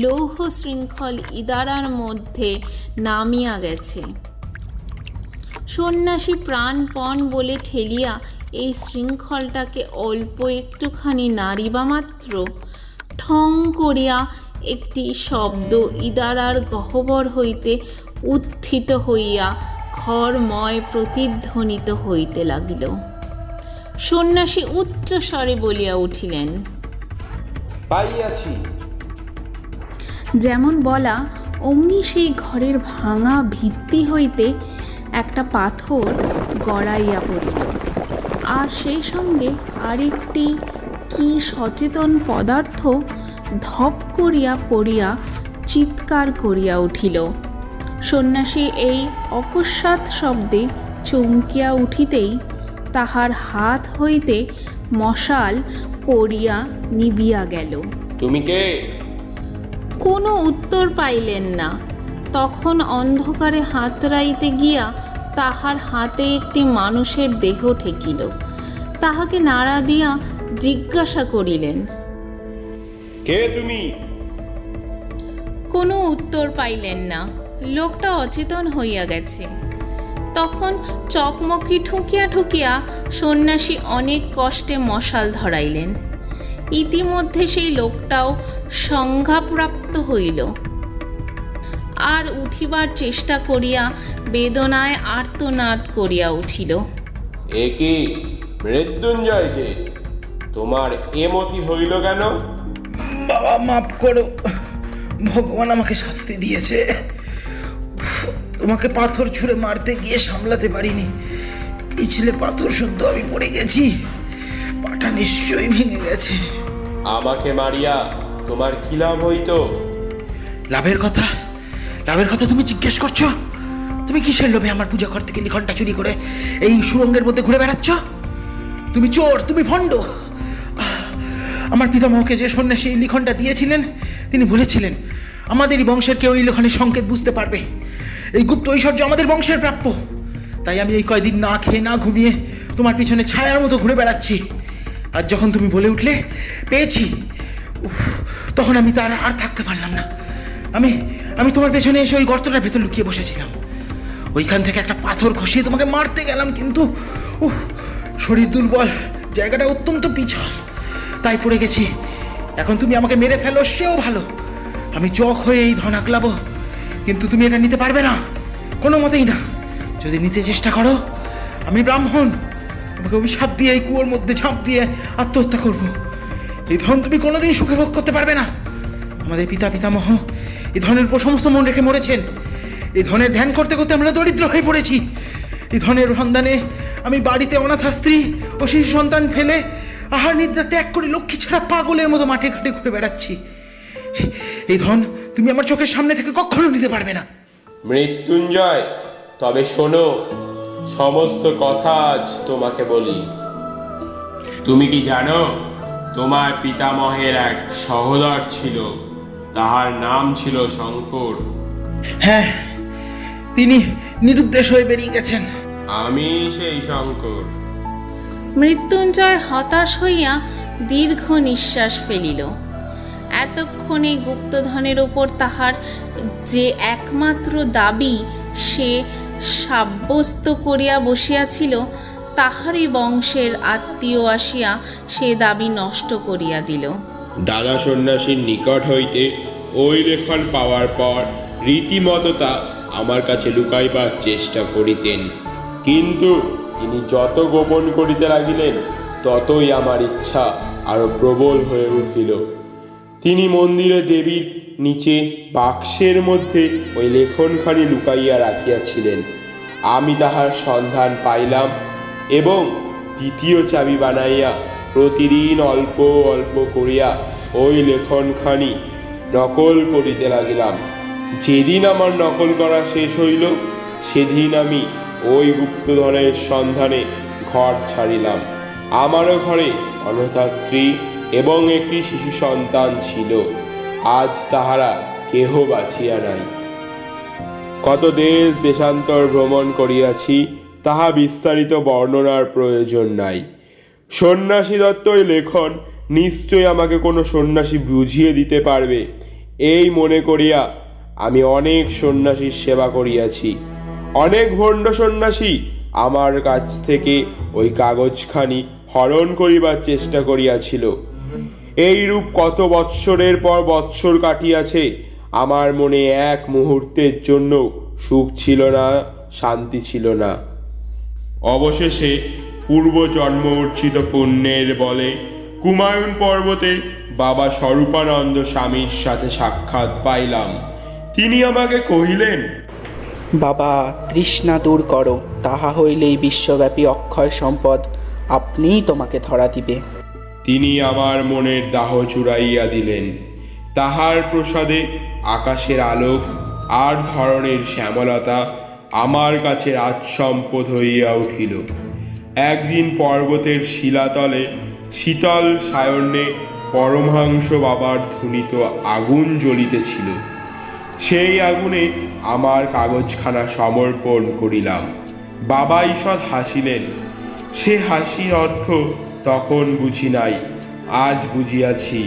লৌহ শৃঙ্খল ইদারার মধ্যে নামিয়া গেছে। সন্ন্যাসী প্রাণপণ বলে ঠেলিয়া এই শৃঙ্খলটাকে অল্প একটুখানি নাড়িবা মাত্র ঠং করিয়া একটি শব্দ ইদারার গহ্বর হইতে উত্থিত হইয়া ঘরময় প্রতিধ্বনিত হইতে লাগিল। সন্ন্যাসী উচ্চ স্বরে বলিয়া উঠিলেন, পাইয়াছি। যেমন বলা অমনি সেই ঘরের ভাঙা ভিত্তি হইতে একটা পাথর গড়াইয়া পড়িল, আর সেই সঙ্গে আরেকটি কি সচেতন পদার্থ ধপ করিয়া পড়িয়া চিৎকার করিয়া উঠিল। সন্ন্যাসী এই অকস্মাৎ শব্দে চমকিয়া উঠিতেই তাহার হাত হইতে মশাল পড়িয়া নিবিয়া গেল। তুমি কে? কোনো উত্তর পাইলেন না। তখন অন্ধকারে হাতড়াইতে গিয়া তাহার হাতে একটি মানুষের দেহ ঠেকিল। তাহাকে নাড়া দিয়া জিজ্ঞাসা করিলেন, কে তুমি? কোনো উত্তর পাইলেন না। লোকটা অচেতন হইয়া গেছে। তখন চকমকি ঠুকিয়া ঠুকিয়া সন্ন্যাসী অনেক কষ্টে মশাল ধরাইলেন। ইতিমধ্যে সেই লোকটাও সংজ্ঞাপ্রাপ্ত হইল, আর উঠিবার চেষ্টা করিয়া বেদনায় আর্তনাদ করিয়া উঠিল। এ কি মৃত্যুঞ্জয় যে? তোমার এমতি হইল কেন? বাবা মাফ করো, ভগবান আমাকে শাস্তি দিয়েছে। তোমাকে পাথর ছুঁড়ে মারতে গিয়ে সামলাতে পারিনি, পিছলে পাথর শুদ্ধ আমি পড়ে গেছি, পাটা নিশ্চয়ই ভেঙে গেছে। আমাকে মারিয়া তোমার কি লাভ হইতো? লাভের কথা তুমি জিজ্ঞেস করছো? তুমি কিসের লোভে আমার পূজা ঘর থেকে লিখনটা চুরি করে এই সুরঙ্গের মধ্যে ঘুরে বেড়াচ্ছ? তুমি চোর, তুমি ভণ্ড। আমার পিতামহকে যে সন্ন্যাসী এই লিখনটা দিয়েছিলেন, তিনি বলেছিলেন আমাদেরই বংশের কেউ এই লিখনের সংকেত বুঝতে পারবে। এই গুপ্ত ঐশ্বর্য আমাদের বংশের প্রাপ্য। তাই আমি এই কয়দিন না খেয়ে না ঘুমিয়ে তোমার পিছনে ছায়ার মতো ঘুরে বেড়াচ্ছি। আর যখন তুমি বলে উঠলে পেয়েছি, তখন আমি তার আর থাকতে পারলাম না। আমি তোমার পেছনে এসে ওই গর্তটার ভেতর লুকিয়ে বসেছিলাম। ওইখান থেকে একটা পাথর খসিয়ে তোমাকে মারতে গেলাম, কিন্তু শরীর দুর্বল, জায়গাটা অত্যন্ত পিছল, তাই পড়ে গেছি। এখন তুমি আমাকে মেরে ফেলো সেও ভালো, আমি জখ হয়ে এই ধন আঁকলাবো, কিন্তু তুমি এটা নিতে পারবে না, কোনো মতেই না। যদি নিতে চেষ্টা করো, আমি ব্রাহ্মণ, আমাকে অভিশাপ দিয়ে এই কুয়োর মধ্যে ঝাঁপ দিয়ে আত্মহত্যা করব। এই ধন তুমি কোনোদিন সুখে ভোগ করতে পারবে না। আমাদের পিতামহ এই ধনের উপর সমস্ত মন রেখে মরেছেন। এই ধনের ধ্যান করতে করতে আমরা দরিদ্র হয়ে পড়েছি। এই ধনের সন্ধানে আমি বাড়িতে অনাথা স্ত্রী ও শিশু সন্তান ফেলে আহার নিদ্রা ত্যাগ করে লক্ষ্মী ছাড়া পাগলের মতো মাঠে ঘাটে ঘুরে বেড়াচ্ছি। এই ধন তুমি আমার চোখের সামনে থেকে কখনো নিতে পারবে না। মৃত্যুঞ্জয়, তবে শোনো, সমস্ত কথা আজ তোমাকে বলি। তুমি কি জানো, তোমার পিতামহের এক সহোদর ছিল, তাহার নাম ছিল শঙ্কর। হ্যাঁ, তিনি নিরুদ্দেশ হয়ে বেরিয়ে গেছেন। আমি সেই শঙ্কর। মৃত্যুঞ্জয় হতাশ হইয়া দীর্ঘ নিঃশ্বাস ফেলিল। এতক্ষণে গুপ্তধনের ওপর তাহার যে একমাত্র দাবি সে সাব্যস্ত করিয়া বসিয়াছিল, তাহারই বংশের আত্মীয় আসিয়া সে দাবি নষ্ট করিয়া দিল। দাদা সন্ন্যাসীর নিকট হইতে ওই লেখন পাওয়ার পর রীতিমতো তা আমার কাছে লুকাইবার চেষ্টা করিতেন, কিন্তু তিনি যত গোপন করিতে লাগিলেন, ততই আমার ইচ্ছা আরো প্রবল হয়ে উঠিল। তিনি মন্দিরে দেবীর নিচে বাক্সের মধ্যে ওই লেখনখানি লুকাইয়া রাখিয়াছিলেন। আমি তাহার সন্ধান পাইলাম এবং দ্বিতীয় চাবি বানাইয়া প্রতিদিন অল্প অল্প করিয়া ওই লেখনখানি নকল করিতে লাগিলাম। যেদিন আমার নকল করা শেষ হইল, সেদিন আমি ওই গুপ্তধনের সন্ধানে ঘর ছাড়িলাম। আমারও ঘরে অনাথা স্ত্রী এবং একটি শিশু সন্তান ছিল। আজ তাহারা কেহ বাঁচিয়া নাই। কত দেশ দেশান্তর ভ্রমণ করিয়াছি, তাহা বিস্তারিত বর্ণনার প্রয়োজন নাই। সন্ন্যাসী দত্তই লেখন নিশ্চয় আমাকে কোনো সন্ন্যাসী বুঝিয়ে দিতে পারবে, এই মনে করিয়া আমি অনেক সন্ন্যাসীর সেবা করিয়াছি। অনেক ভণ্ড সন্ন্যাসী আমার কাছ থেকে ওই কাগজখানি হরণ করিবার চেষ্টা করিয়াছিল। এইরূপ কত বৎসরের পর বৎসর কাটিয়াছে, আমার মনে এক মুহূর্তের জন্য সুখ ছিল না, শান্তি ছিল না। অবশেষে পূর্বজন্ম অর্জিত পুণ্যের বলে কুমায়ুন পর্বতে বাবা স্বরূপানন্দ স্বামীর সাথে সাক্ষাৎ পাইলাম। তিনি আমাকে কহিলেন, বাবা, তৃষ্ণা দূর করো, তাহা হইলেই বিশ্বব্যাপী অক্ষয় সম্পদ আপনিই তোমাকে ধরা দিবে। তিনি আমার মনের দাহ চুরাইয়া দিলেন। তাহার প্রসাদে আকাশের আলোক আর ধরনের শ্যামলতা আমার কাছে রাজ সম্পদ হইয়া উঠিল। একদিন পর্বতের শিলাতলে শীতল সায়নে পরমহংস বাবার ধুনিত আগুন জ্বলিতেছিল। সেই আগুনে আমার কাগজখানা সমর্পণ করিলাম। বাবা ঈষৎ হাসিলেন। সে হাসির অর্থ তখন বুঝি নাই, আজ বুঝিয়াছি।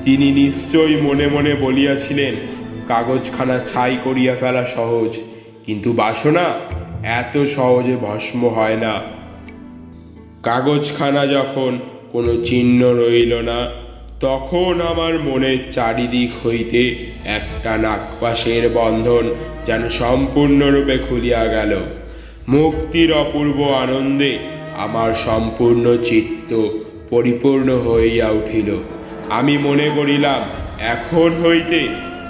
তিনি নিশ্চয়ই মনে মনে বলিয়াছিলেন, কাগজখানা ছাই করিয়া ফেলা সহজ, কিন্তু বাসনা এত সহজে ভস্ম হয় না। কাগজখানা যখন কোনো চিহ্ন রইল না, তখন আমার মনের চারিদিক হইতে একটা নাগপাশের বন্ধন যেন সম্পূর্ণরূপে খুলিয়া গেল। মুক্তির অপূর্ব আনন্দে আমার সম্পূর্ণ চিত্ত পরিপূর্ণ হইয়া উঠিল। আমি মনে করিলাম, এখন হইতে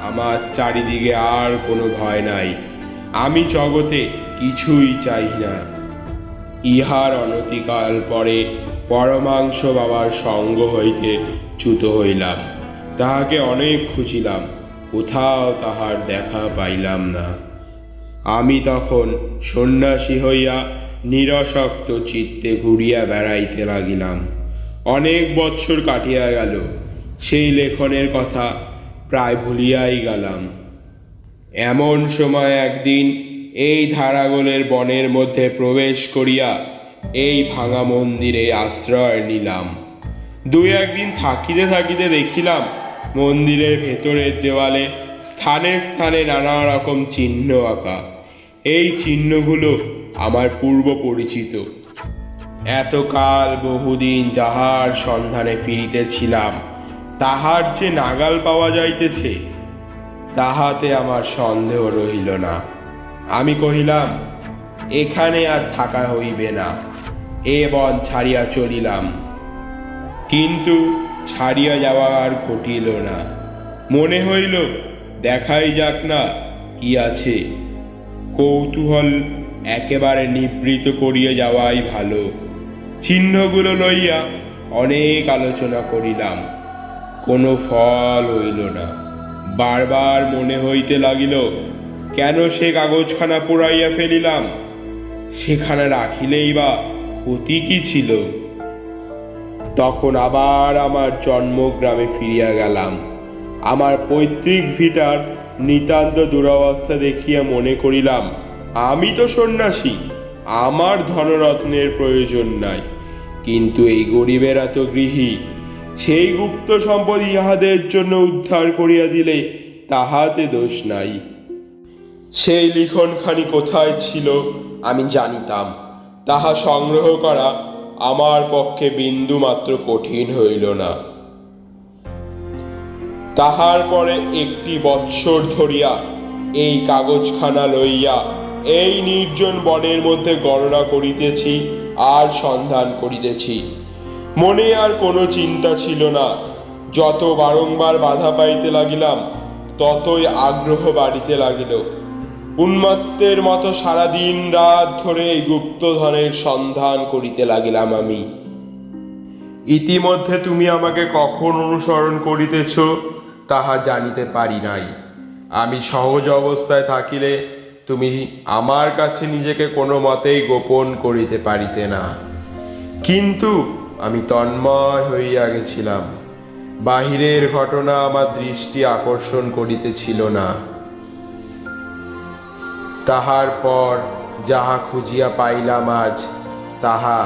আমার চারিদিকে আর কোনো ভয় নাই। আমি জগতে কিছুই চাই না। ইহার অনতিকাল পরে পরমাংশ বাবার সঙ্গ হইতে চ্যুত হইলাম। তাহাকে অনেক খুঁজিলাম, কোথাও তাহার দেখা পাইলাম না। আমি তখন সন্ন্যাসী হইয়া নিরসক্ত চিত্তে ঘুরিয়া বেড়াইতে লাগিলাম। অনেক বৎসর কাটিয়া গেল, সেই লেখনের কথা প্রায় ভুলিয়াই গেলাম। এমন সময় একদিন এই ধারাগোলের বনের মধ্যে প্রবেশ করিয়া এই ভাঙা মন্দিরে আশ্রয় নিলাম। দুই একদিন থাকিতে থাকিতে দেখিলাম মন্দিরের ভেতরের দেওয়ালে স্থানে স্থানে নানা রকম চিহ্ন আঁকা। এই চিহ্নগুলো আমার পূর্ব পরিচিত। এতকাল বহুদিন যাহার সন্ধানে ফিরিতেছিলাম, তাহার যে নাগাল পাওয়া যাইতেছে, তাহাতে আমার সন্দেহ রহিল না। আমি কহিলাম, এখানে আর থাকা হইবে না, এ বন ছাড়িয়া চলিলাম। কিন্তু ছাড়িয়া যাওয়া আর ঘটিল না। মনে হইল, দেখাই যাক না কি আছে। কৌতূহল একেবারে নিবৃত করিয়া যাওয়াই ভালো। চিহ্নগুলো লইয়া অনেক আলোচনা করিলাম, কোনো ফল হইল না। বারবার মনে হইতে লাগিল, কেন সে কাগজখানা পোড়াইয়া ফেলিলাম? সেখানে রাখিলেই বা ক্ষতি কি ছিল? তখন আবার আমার জন্মগ্রামে ফিরিয়া গেলাম। আমার পৈতৃক ভিটার নিতান্ত দুরবস্থা দেখিয়া মনে করিলাম, আমি তো সন্ন্যাসী, আমার ধনরত্নের প্রয়োজন নাই, কিন্তু এই গরিবেরা তো গৃহী। সেই গুপ্ত সম্পদ ইহাদের জন্য উদ্ধার করিয়া দিলে তাহাতে দোষ নাই। সেই লিখনখানি কোথায় ছিল আমি জানিতাম। তাহা সংগ্রহ করা আমার পক্ষে বিন্দু মাত্র কঠিন হইল না। তাহার পরে একটি বৎসর ধরিয়া এই কাগজখানা লইয়া এই নির্জন বনের মধ্যে গণনা করিতেছি আর সন্ধান করিতেছি। মনে আর কোনো চিন্তা ছিল না। যত বারংবার বাধা পাইতে লাগিলাম, ততই আগ্রহ বাড়িতে লাগিল। উন্মত্তের মতো সারাদিন রাত ধরে এই গুপ্তধনের সন্ধান করিতে লাগিলাম আমি। ইতিমধ্যে তুমি আমাকে কখন অনুসরণ করিতেছ তাহা জানিতে পারি নাই। আমি সহজ অবস্থায় থাকিলে তুমি আমার কাছে নিজেকে কোনো মতেই গোপন করিতে পারিতে না। কিন্তু আমি তন্ময় হইয়া গেছিলাম। বাহিরের ঘটনা আমার দৃষ্টি আকর্ষণ করিতেছিল না। তাহার পর যাহা খুঁজিয়া পাইলাম আজ, তাহা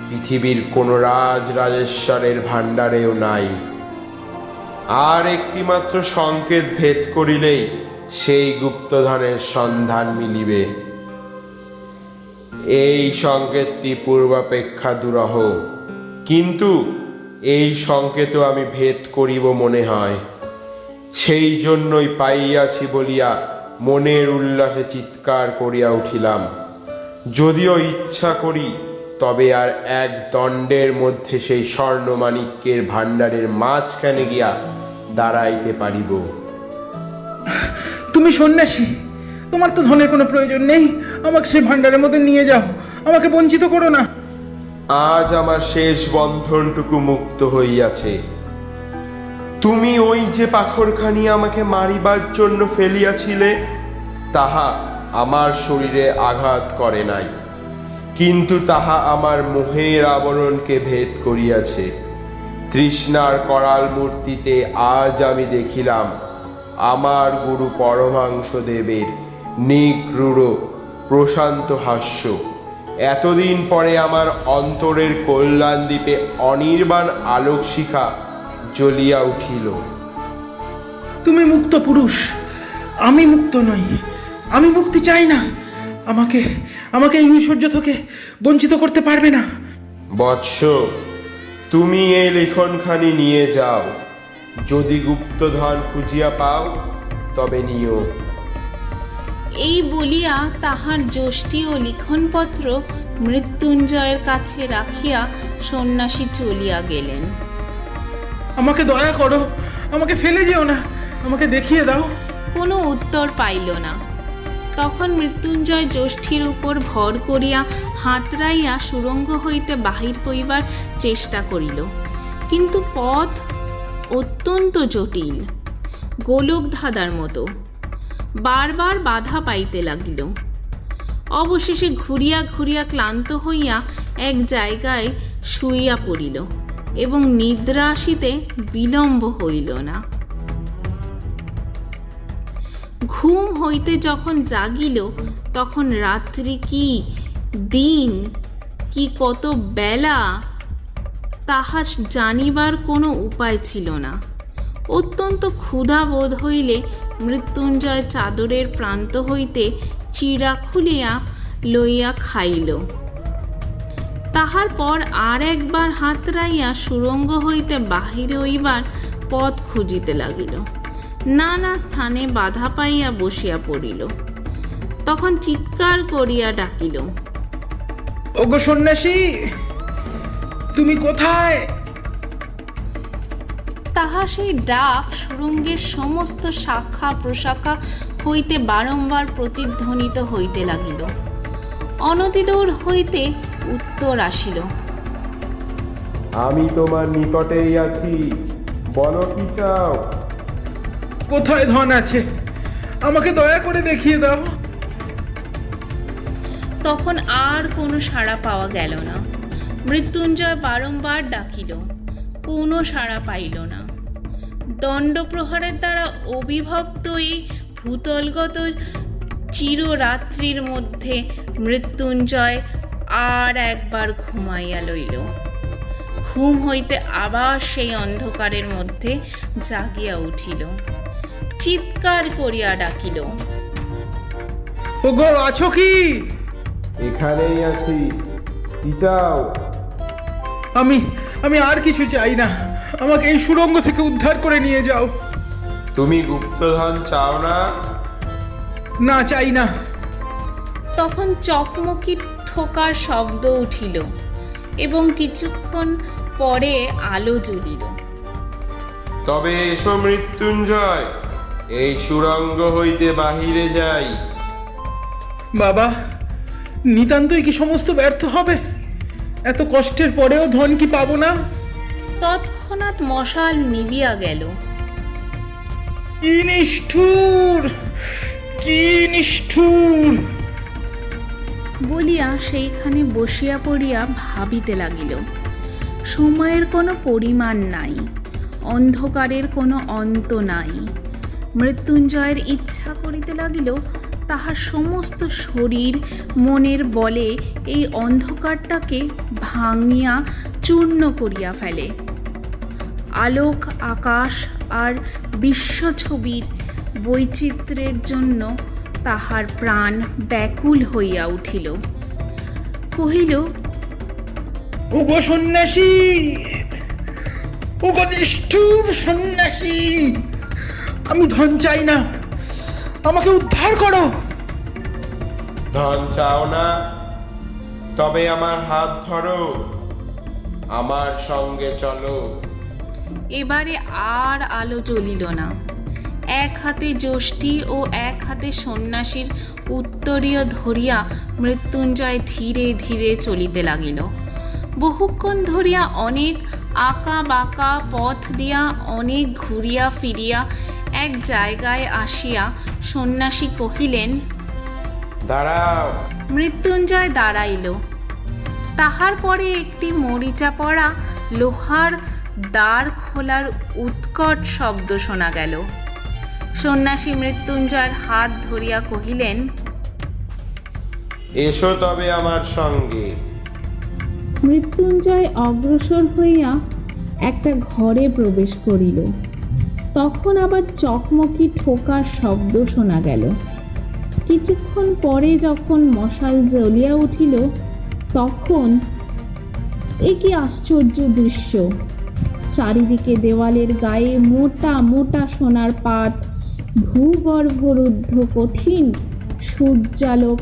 পৃথিবীর কোন রাজরাজেশ্বরের ভাণ্ডারেও নাই। আর একটি মাত্র সংকেত ভেদ করিলেই সেই গুপ্তধনের সন্ধান মিলিবে। এই সংকেতটি পূর্বাপেক্ষা দুরহ, কিন্তু এই সংকেতও আমি ভেদ করিব মনে হয়। সেই জন্যই পাইয়াছি বলিয়া মনের উল্লাসে চিৎকার করিয়া উঠিলাম। যদিও ইচ্ছা করি, তবে আর এক দণ্ডের মধ্যে সেই স্বর্ণমাণিক্যের ভাণ্ডারের মাঝখানে গিয়া দাঁড়াইতে পারিব। তুমি সন্ন্যাসী, তোমার তো ধনের কোনো প্রয়োজন নেই। আমাকে সেই ভাণ্ডারের মধ্যে নিয়ে যাও, আমাকে বঞ্চিত করো না। আজ আমার শেষ বন্ধনটুকু মুক্ত হইয়াছে। তুমি ওই যে পাথরখানি আমাকে মারিবার জন্য ফেলিয়াছিলে, তাহা আমার শরীরে আঘাত করে নাই, কিন্তু তাহা আমার মোহের আবরণকে ভেদ করিয়াছে। তৃষ্ণার করাল মূর্তিতে আজ আমি দেখিলাম আমার গুরু পরমাংশদেবের নিগূঢ় প্রশান্ত হাস্য। এতদিন পরে আমার অন্তরের কল্যাণ দ্বীপে অনির্বাণ আলোক শিখা জ্বলিয়া উঠিল। তুমি মুক্ত পুরুষ, আমি মুক্ত নই। আমি মুক্তি চাই না। আমাকে আমাকে এই ঐশ্বর্য থেকে বঞ্চিত করতে পারবে না। বৎস, তুমি এই লেখনখানি নিয়ে যাও। যদি গুপ্তধন খুঁজিয়া পাও, তবে নিও। এই বলিয়া তাহার যষ্টি ও লিখনপত্র মৃত্যুঞ্জয়ের কাছে রাখিয়া সন্ন্যাসী চলিয়া গেলেন। আমাকে দয়া করো, আমাকে ফেলে যেও না, আমাকে দেখিয়ে দাও। কোনো উত্তর পাইল না। তখন মৃত্যুঞ্জয় যষ্ঠির উপর ভর করিয়া হাতড়াইয়া সুড়ঙ্গ হইতে বাহির হইবার চেষ্টা করিল, কিন্তু পথ অত্যন্ত জটিল, গোলক ধাঁধার মতো। বারবার বাধা পাইতে লাগিল। অবশেষে ঘুরিয়া ঘুরিয়া ক্লান্ত হইয়া এক জায়গায় শুইয়া পড়িল এবং নিদ্রা আসিতে বিলম্ব হইল না। ঘুম হইতে যখন জাগিল, তখন রাত্রি কি দিন কি কত বেলা তাহা জানিবার কোনো উপায় ছিল না। অত্যন্ত ক্ষুধা বোধ হইলে মৃত্যুঞ্জয় চাদরের প্রান্ত হইতে চিড়া খুলিয়া লইয়া খাইল। তাহার পর আর একবার হাতড়াইয়া সুড়ঙ্গ হইতে বাহির হইবার পথ খুঁজিতে লাগিল। নানা স্থানে বাধা পাইয়া বসিয়া পড়িল। তখন চিৎকার করিয়া ডাকিল, ওগো সন্ন্যাসী, তুমি কোথায়? তাহা সেই ডাক সুড়ঙ্গের সমস্ত শাখা প্রশাখা হইতে বারংবার প্রতিধ্বনিত হইতে লাগিল। অনতিদূর হইতে উত্তর আসিল, আমি তোমার নিকটেই আছি, বলো কি চাও? কোথায় ধন আছে? আমাকে দয়া করে দেখিয়ে দাও। তখন আর কোনো সাড়া পাওয়া গেল না। মৃত্যুঞ্জয় বারংবার ডাকিল, কোনো সাড়া পাইল না। দণ্ডপ্রহারের দ্বারা অবিভক্ত এই ভূতলগত চিররাত্রির মধ্যে মৃত্যুঞ্জয় আর একবার ঘুমাইয়া লইল। ঘুম হইতে আবার সেই অন্ধকারের মধ্যে জাগিয়া উঠিল। চিৎকার করিয়া ডাকিল, ওগো আছো কি? এখানেই আছি, কি চাও? আমি আর কিছু চাই না। আমাকে এই সুড়ঙ্গ থেকে উদ্ধার করে নিয়ে যাও। তুমি গুপ্তধন চাও না? না, চাই না। তখন চকমকি ঠোকার শব্দ উঠিল এবং কিছুক্ষণ পরে আলো জ্বলিল। তবে এসো মৃত্যুঞ্জয়, এই সুড়ঙ্গ হইতে বাহিরে যাই। বাবা, নিতান্তই কি সমস্ত ব্যর্থ হবে? এত কষ্টের পরেও ধন কি পাবো না? তৎক্ষণাৎ মশাল নিবিয়া গেল। কি নিষ্ঠুর, কি নিষ্ঠুর বলিয়া সেইখানে বসিয়া পড়িয়া ভাবিতে লাগিল। সময়ের কোনো পরিমাণ নাই, অন্ধকারের কোনো অন্ত নাই। মৃত্যুঞ্জয়ের ইচ্ছা করিতে লাগিল তাহার সমস্ত শরীর মনের বলে এই অন্ধকারটাকে ভাঙিয়া চূর্ণ করিয়া ফেলে। আলোক আকাশ আর বিশ্বছবির বৈচিত্র্যের জন্য তাহার প্রাণ ব্যাকুল হইয়া উঠিল। কহিল, ওগো সন্ন্যাসী, ওগো নিষ্ঠুর সন্ন্যাসী, আমি ধন চাই না, আমাকে উদ্ধার করো। ধন চাও না? তবে আমার হাত ধরো, আমার সঙ্গে চলো। এবারে আর আলো জ্বলিল না। এক হাতে যষ্টি ও এক হাতে সন্ন্যাসীর উত্তরীয় ধরিয়া মৃত্যুঞ্জয় ধীরে ধীরে চলিতে লাগিল। বহুক্ষণ ধরিয়া অনেক আঁকা বাঁকা পথ দিয়া অনেক ঘুরিয়া ফিরিয়া এক জায়গায় আসিয়া সন্ন্যাসী কহিলেন, দাঁড়াও। মৃত্যুঞ্জয় দাঁড়াইল। তাহার পরে একটি মরিচা পড়া লোহার দ্বার খোলার উৎকট শব্দ শোনা গেল। সন্ন্যাসী মৃত্যুঞ্জয়ের হাত ধরিয়া কহিলেন, এসো তবে আমার সঙ্গে। মৃত্যুঞ্জয় অগ্রসর হইয়া একটা ঘরে প্রবেশ করিল। তখন আবার চকমকি ঠোকার শব্দ শোনা গেল। কিছুক্ষণ পরে যখন মশাল জ্বলিয়া উঠিল, তখন এ কি আশ্চর্য দৃশ্য! চারিদিকে দেওয়ালের গায়ে মোটা মোটা সোনার পাত, ভূগর্ভরুদ্ধ কঠিন সূর্যালোক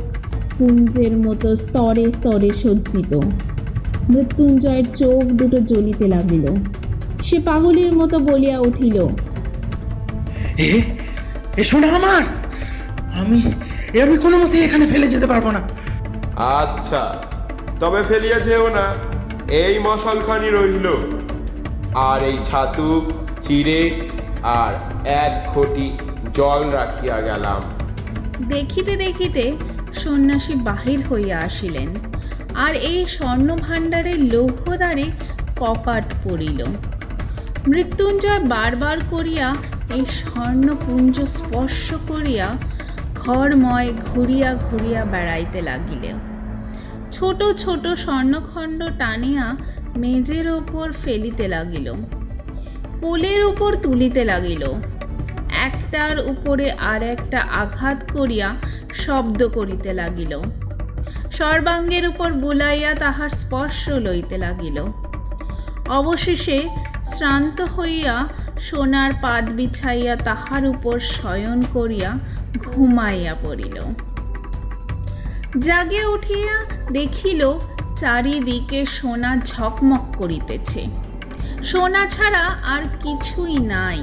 পুঞ্জের মতো স্তরে স্তরে সজ্জিত। মৃত্যুঞ্জয়ের চোখ দুটো জ্বলিতে লাগিল। সে পাগলের মতো বলিয়া উঠিল, এসো না আমার, আমি কোনো মতে এখানে ফেলে যেতে পারবো না। আচ্ছা, তবে ফেলিয়া যেও না, এই মশালখানি রইল, আর এই ছাতু চিড়ে আর এক ঘটি জল রাখিয়া গেলাম। দেখিতে দেখিতে সন্ন্যাসী বাহির হইয়া আসিলেন, আর এই স্বর্ণভাণ্ডারের লৌহদ্বারে কপাট পড়িল। মৃত্যুঞ্জয় বারবার করিয়া এই স্বর্ণপুঞ্জ স্পর্শ করিয়া ঘরময় ঘুরিয়া ঘুরিয়া বেড়াইতে লাগিল। ছোট ছোট স্বর্ণখণ্ড টানিয়া মেজের ওপর ফেলিতে লাগিল, কোলের উপর তুলিতে লাগিল, একটার উপরে আর একটা আঘাত করিয়া শব্দ করিতে লাগিল, সর্বাঙ্গের উপর বুলাইয়া তাহার স্পর্শ লইতে লাগিল। অবশেষে শ্রান্ত হইয়া সোনার পাত বিছাইয়া তাহার উপর শয়ন করিয়া ঘুমাইয়া পড়িল। জাগিয়া উঠিয়া দেখিল চারিদিকে সোনা ঝকমক করিতেছে, সোনা ছাড়া আর কিছুই নাই।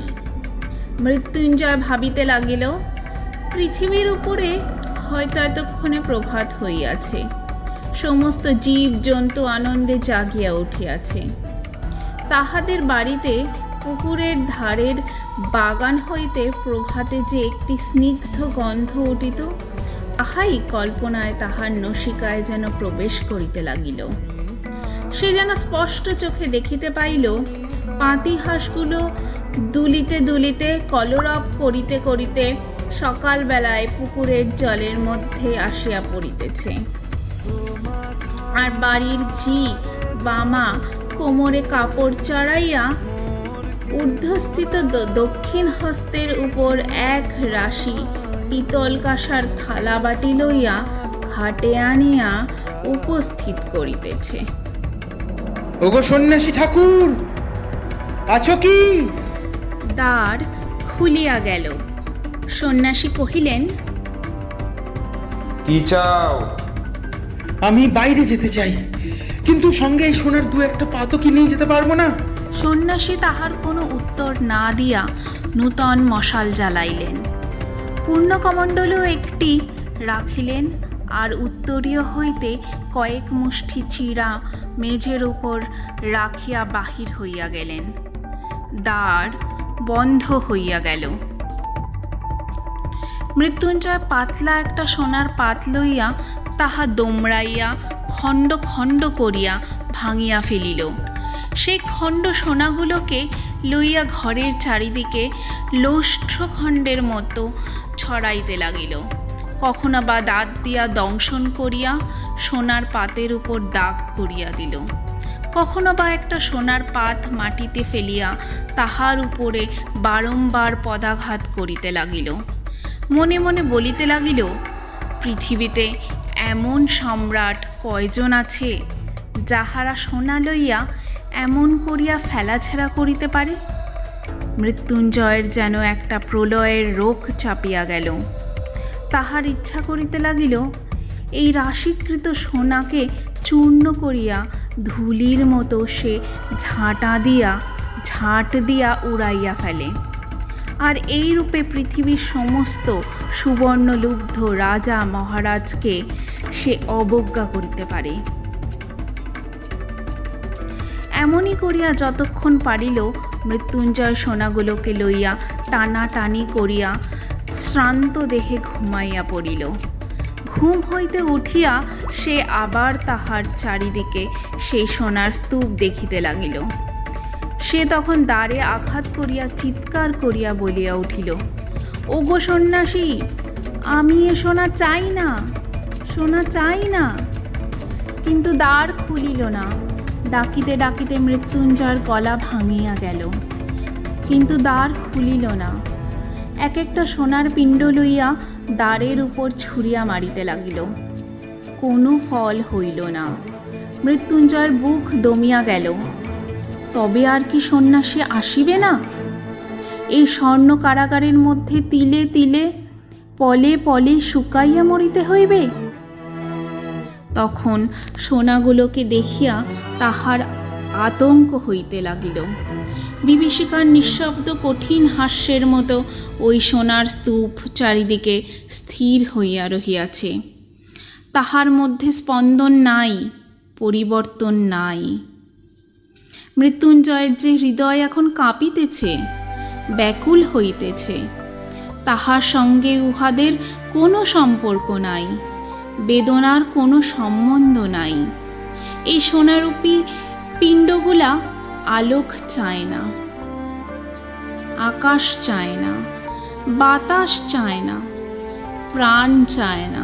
মৃত্যুঞ্জয় ভাবিতে লাগিল, পৃথিবীর উপরে হয়তো এতক্ষণে প্রভাত হইয়াছে, সমস্ত জীব জন্তু আনন্দে জাগিয়া উঠিয়াছে। তাহাদের বাড়িতে পুকুরের ধারের বাগান হইতে প্রভাতে যে একটি স্নিগ্ধ গন্ধ উঠিত, তাহাই কল্পনায় তাহার নসিকায় যেন প্রবেশ করিতে লাগিল। সে যেন স্পষ্ট চোখে দেখিতে পাইল পাতি হাঁসগুলো দুলিতে দুলিতে কলরব করিতে করিতে সকালবেলায় পুকুরের জলের মধ্যে আসিয়া পড়িতেছে, আর বাড়ির ঝি বামা কোমরে কাপড় চড়াইয়া ঊর্ধ্বস্থিত দক্ষিণ হস্তের উপর এক রাশি পিতল কাঁসার থালা বাটি লইয়া ঘাটে আনিয়া উপস্থিত করিতেছে। ওগো সন্ন্যাসী ঠাকুর, আছো কি? দ্বার খুলিয়া গেল। সন্ন্যাসী কহিলেন, কি চাও? আমি বাইরে যেতে চাই, কিন্তু সঙ্গে এই সোনার দু একটা পাতও কি নিয়ে যেতে পারবো না? সন্ন্যাসী তাহার কোনো উত্তর না দিয়া নূতন মশাল জ্বালাইলেন, পূর্ণকমণ্ডলও একটি রাখিলেন, আর উত্তরীয় হইতে কয়েক মুষ্টি চিড়া মেঝের উপর রাখিয়া বাহির হইয়া গেলেন। দ্বার বন্ধ হইয়া গেল। মৃত্যুঞ্জয় পাতলা একটা সোনার পাত লইয়া তাহা দোমড়াইয়া খণ্ড খণ্ড করিয়া ভাঙিয়া ফেলিল। সেই খণ্ড সোনাগুলোকে লইয়া ঘরের চারিদিকে লোষ্ঠখণ্ডের মতো ছড়াইতে লাগিল। কখনো বা দাঁত দিয়া দংশন করিয়া সোনার পাতের উপর দাগ করিয়া দিল, কখনো বা একটা সোনার পাত মাটিতে ফেলিয়া তাহার উপরে বারংবার পদাঘাত করিতে লাগিল। মনে মনে বলিতে লাগিল, পৃথিবীতে এমন সম্রাট কয়জন আছে যাহারা সোনা লইয়া এমন করিয়া ফেলাছেড়া করিতে পারে। মৃত্যুঞ্জয়ের যেন একটা প্রলয়ের রোগ চাপিয়া গেল। তাহার ইচ্ছা করিতে লাগিল এই রাশিকৃত সোনাকে চূর্ণ করিয়া ধুলির মতো সে ঝাঁট দিয়া উড়াইয়া ফেলে, আর এই রূপে পৃথিবীর সমস্ত সুবর্ণলুব্ধ রাজা মহারাজকে সে অবজ্ঞা করিতে পারে। এমনই করিয়া যতক্ষণ পারিল মৃত্যুঞ্জয় সোনাগুলোকে লইয়া টানাটানি করিয়া শ্রান্ত দেহে ঘুমাইয়া পড়িল। ঘুম হইতে উঠিয়া সে আবার তাহার চারিদিকে সেই সোনার স্তূপ দেখিতে লাগিল। সে তখন দ্বারে আঘাত করিয়া চিৎকার করিয়া বলিয়া উঠিল, ওগো সন্ন্যাসী, আমি এ সোনা চাই না, সোনা চাই না। কিন্তু দ্বার খুলিল না। ডাকিতে ডাকিতে মৃত্যুঞ্জয়ের গলা ভাঙিয়া গেল, কিন্তু দ্বার খুলিল না। এক একটা সোনার পিণ্ড লইয়া দ্বারের উপর ছুঁড়িয়া মারিতে লাগিল, কোনো ফল হইল না। মৃত্যুঞ্জয়ের বুক দমিয়া গেল। তবে আর কি সন্ন্যাসী আসিবে না? এই স্বর্ণ কারাগারের মধ্যে তিলে তিলে পলে পলে শুকাইয়া মরিতে হইবে। তখন সোনাগুলোকে দেখিয়া তাহার আতঙ্ক হইতে লাগিল। বিভীষিকার নিঃশব্দ কঠিন হাস্যের মতো ওই সোনার স্তূপ চারিদিকে স্থির হইয়া রহিয়াছে। তাহার মধ্যে স্পন্দন নাই, পরিবর্তন নাই। মৃত্যুঞ্জয়ের যে হৃদয় এখন কাঁপিতেছে, ব্যাকুল হইতেছে, তাহার সঙ্গে উহাদের কোনো সম্পর্ক নাই, বেদনার কোনো সম্বন্ধ নাই। এই সোনারূপী পিণ্ডগুলা আলোক চায় না, আকাশ চায় না, বাতাস চায় না, প্রাণ চায় না,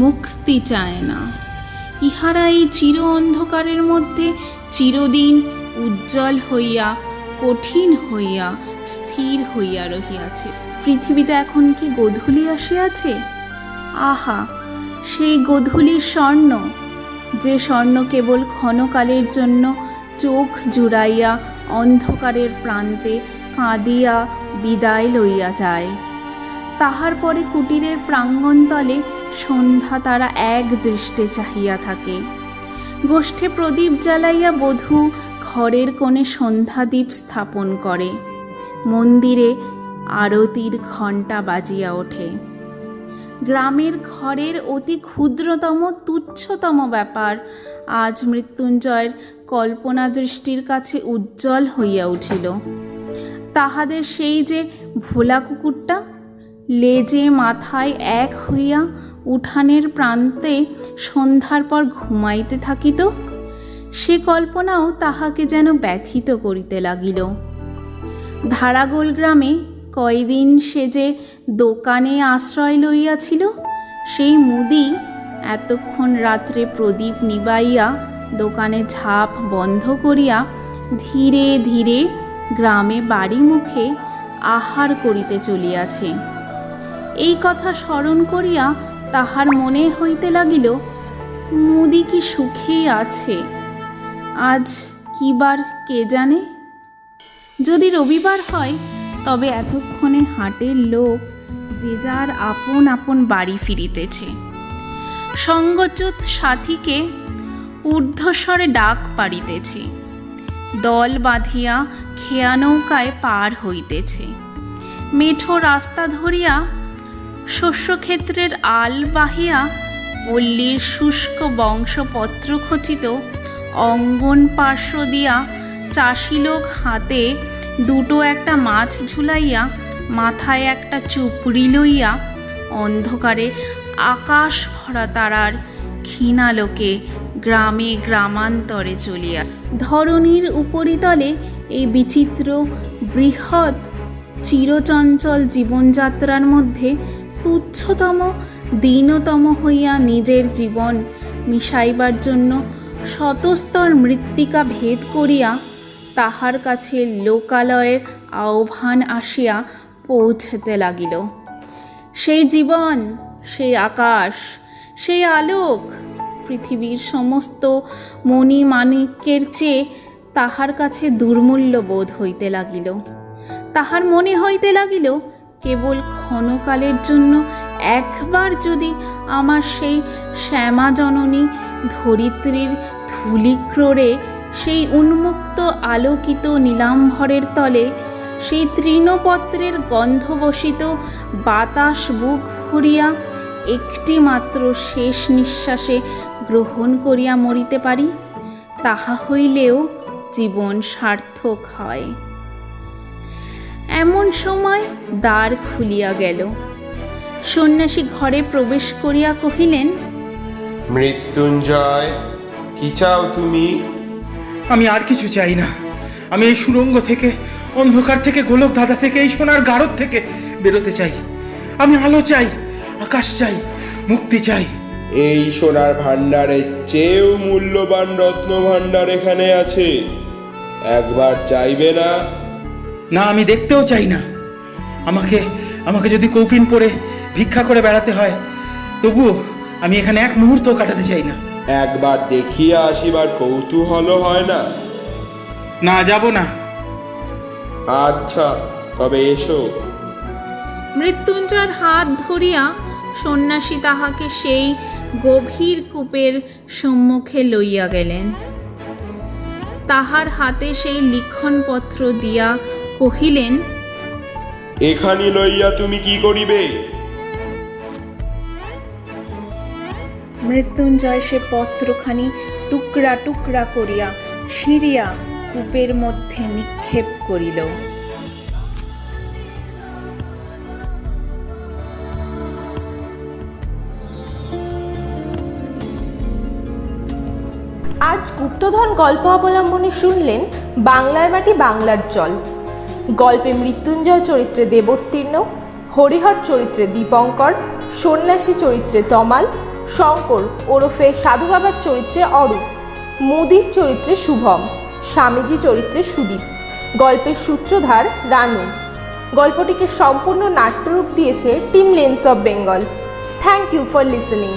মুক্তি চায় না। ইহারা এই চির অন্ধকারের মধ্যে চিরদিন উজ্জ্বল হইয়া, কঠিন হইয়া, স্থির হইয়া রহিয়াছে। পৃথিবীতে এখন কি গোধূলি আসিয়াছে? আহা, সেই গোধূলির স্বর্ণ, যে স্বর্ণ কেবল ক্ষণকালের জন্য চোখ জুড়াইয়া অন্ধকারের প্রান্তে কাঁদিয়া বিদায় লইয়া যায়। তাহার পরে কুটিরের প্রাঙ্গণতলে সন্ধ্যা তারা এক দৃষ্টে চাহিয়া থাকে। গোষ্ঠে প্রদীপ জ্বালাইয়া বধূ ঘরের কোণে সন্ধ্যাদীপ স্থাপন করে। মন্দিরে আরতির ঘণ্টা বাজিয়া ওঠে। গ্রামের ঘরের অতি ক্ষুদ্রতম তুচ্ছতম ব্যাপার আজ মৃত্যুঞ্জয়ের কল্পনা দৃষ্টির কাছে উজ্জ্বল হইয়া উঠিল। তাহাদের সেই যে ভোলা কুকুরটা লেজে মাথায় এক হইয়া উঠানের প্রান্তে সন্ধ্যার পর ঘুমাইতে থাকিত, সে কল্পনাও তাহাকে যেন ব্যথিত করিতে লাগিল। ধারাগোল গ্রামে কয়দিন সে যে দোকানে আশ্রয় লইয়াছিল, সেই মুদি এতক্ষণ রাত্রে প্রদীপ নিবাইয়া দোকানে ঝাঁপ বন্ধ করিয়া ধীরে ধীরে গ্রামে বাড়ি মুখে আহার করিতে চলিয়াছে। এই কথা স্মরণ করিয়া তাহার মনে হইতে লাগিল, মুদি কি সুখেই আছে। আজ কিবার কে জানে? যদি রবিবার হয় তবে এতক্ষণে হাটের লোক যে যার আপন আপন বাড়ি ফিরিতেছে। সঙ্গচ্যুত সাথীকে ঊর্ধ্বস্বরে ডাক পাড়িতেছে। দল বাঁধিয়া খেয়া নৌকায় পার হইতেছে। মেঠো রাস্তা ধরিয়া শস্যক্ষেত্রের আল বাহিয়া পল্লীর শুষ্ক বংশপত্র খচিত অঙ্গন পার্শ্ব দিয়া চাষি লোক হাতে দুটো একটা মাছ ঝুলাইয়া মাথায় একটা চুপড়ি লইয়া অন্ধকারে আকাশ ভরা তারার ক্ষীণালোকে গ্রামে গ্রামান্তরে চলিয়া। ধরণীর উপরিতলে এই বিচিত্র বৃহৎ চিরচঞ্চল জীবনযাত্রার মধ্যে তুচ্ছতম দীনতম হইয়া নিজের জীবন মিশাইবার জন্য শতস্তর মৃত্তিকা ভেদ করিয়া তাহার কাছে লোকালয়ের আহ্বান আসিয়া পৌঁছতে লাগিল। সেই জীবন, সেই আকাশ, সেই আলোক পৃথিবীর সমস্ত মণিমাণিক্যের চেয়ে তাহার কাছে দুর্মূল্য বোধ হইতে লাগিল। তাহার মনে হইতে লাগিল, কেবল ক্ষণকালের জন্য একবার যদি আমার সেই শ্যামা জননী ধরিত্রীর ধূলিক্রোড়ে সেই উন্মুক্ত আলোকিত নীলাম্বরের তলে সেই তৃণপত্রের গন্ধবসিত বাতাস বুক ভরিয়া একটি মাত্র শেষ নিঃশ্বাসে গ্রহণ করিয়া মরিতে পারি, তাহা হইলেও জীবন সার্থক হয়। এমন সময় দ্বার খুলিয়া গেল। সন্ন্যাসী ঘরে প্রবেশ করিয়া কহিলেন, মৃত্যুঞ্জয়, কি চাও তুমি? আমি আর কিছু চাই না। আমি এই সুড়ঙ্গ থেকে, অন্ধকার থেকে, গোলক ধাঁধা থেকে, এই সোনার গারদ থেকে বেরোতে চাই। আমি আলো চাই, আকাশ চাই, মুক্তি চাই। এই সোনার ভাণ্ডারের চেয়েও মূল্যবান রত্ন ভাণ্ডার এখানে আছে, একবার চাইবে না? না, আমি দেখতেও চাই না। আমাকে যদি কৌপিন পরে ভিক্ষা করে বেড়াতে হয়, তবুও আমি এখানে এক মুহূর্ত কাটাতে চাই না। একবার দেখিয়া আসিবার কৌতূহল হয় না? না, যাব না। আচ্ছা, তবে এসো। মৃত্যুঞ্জয়ের হাত ধরিয়া সন্ন্যাসী তাহাকে সেই গভীর কূপের সম্মুখে লইয়া গেলেন। তাহার হাতে সেই লিখনপত্র দিয়া কহিলেন, এখানি লইয়া তুমি কি করিবে? মৃত্যুঞ্জয় সে পত্রখানি টুকরা টুকরা করিয়া ছিঁড়িয়া কূপের মধ্যে নিক্ষেপ করিল। আজ গুপ্তধন গল্প অবলম্বনে শুনলেন বাংলার মাটি বাংলার জল। গল্পে মৃত্যুঞ্জয় চরিত্রে দেবোত্তীর্ণ, হরিহর চরিত্রে দীপঙ্কর, সন্ন্যাসী চরিত্রে তমাল, শঙ্কর ওরফে সাধু বাবার চরিত্রে অরূপ, মুদির চরিত্রে শুভম, স্বামীজি চরিত্রে সুদীপ। গল্পের সূত্রধার রানু। গল্পটিকে সম্পূর্ণ নাট্যরূপ দিয়েছে team lens of Bengal. Thank you for listening.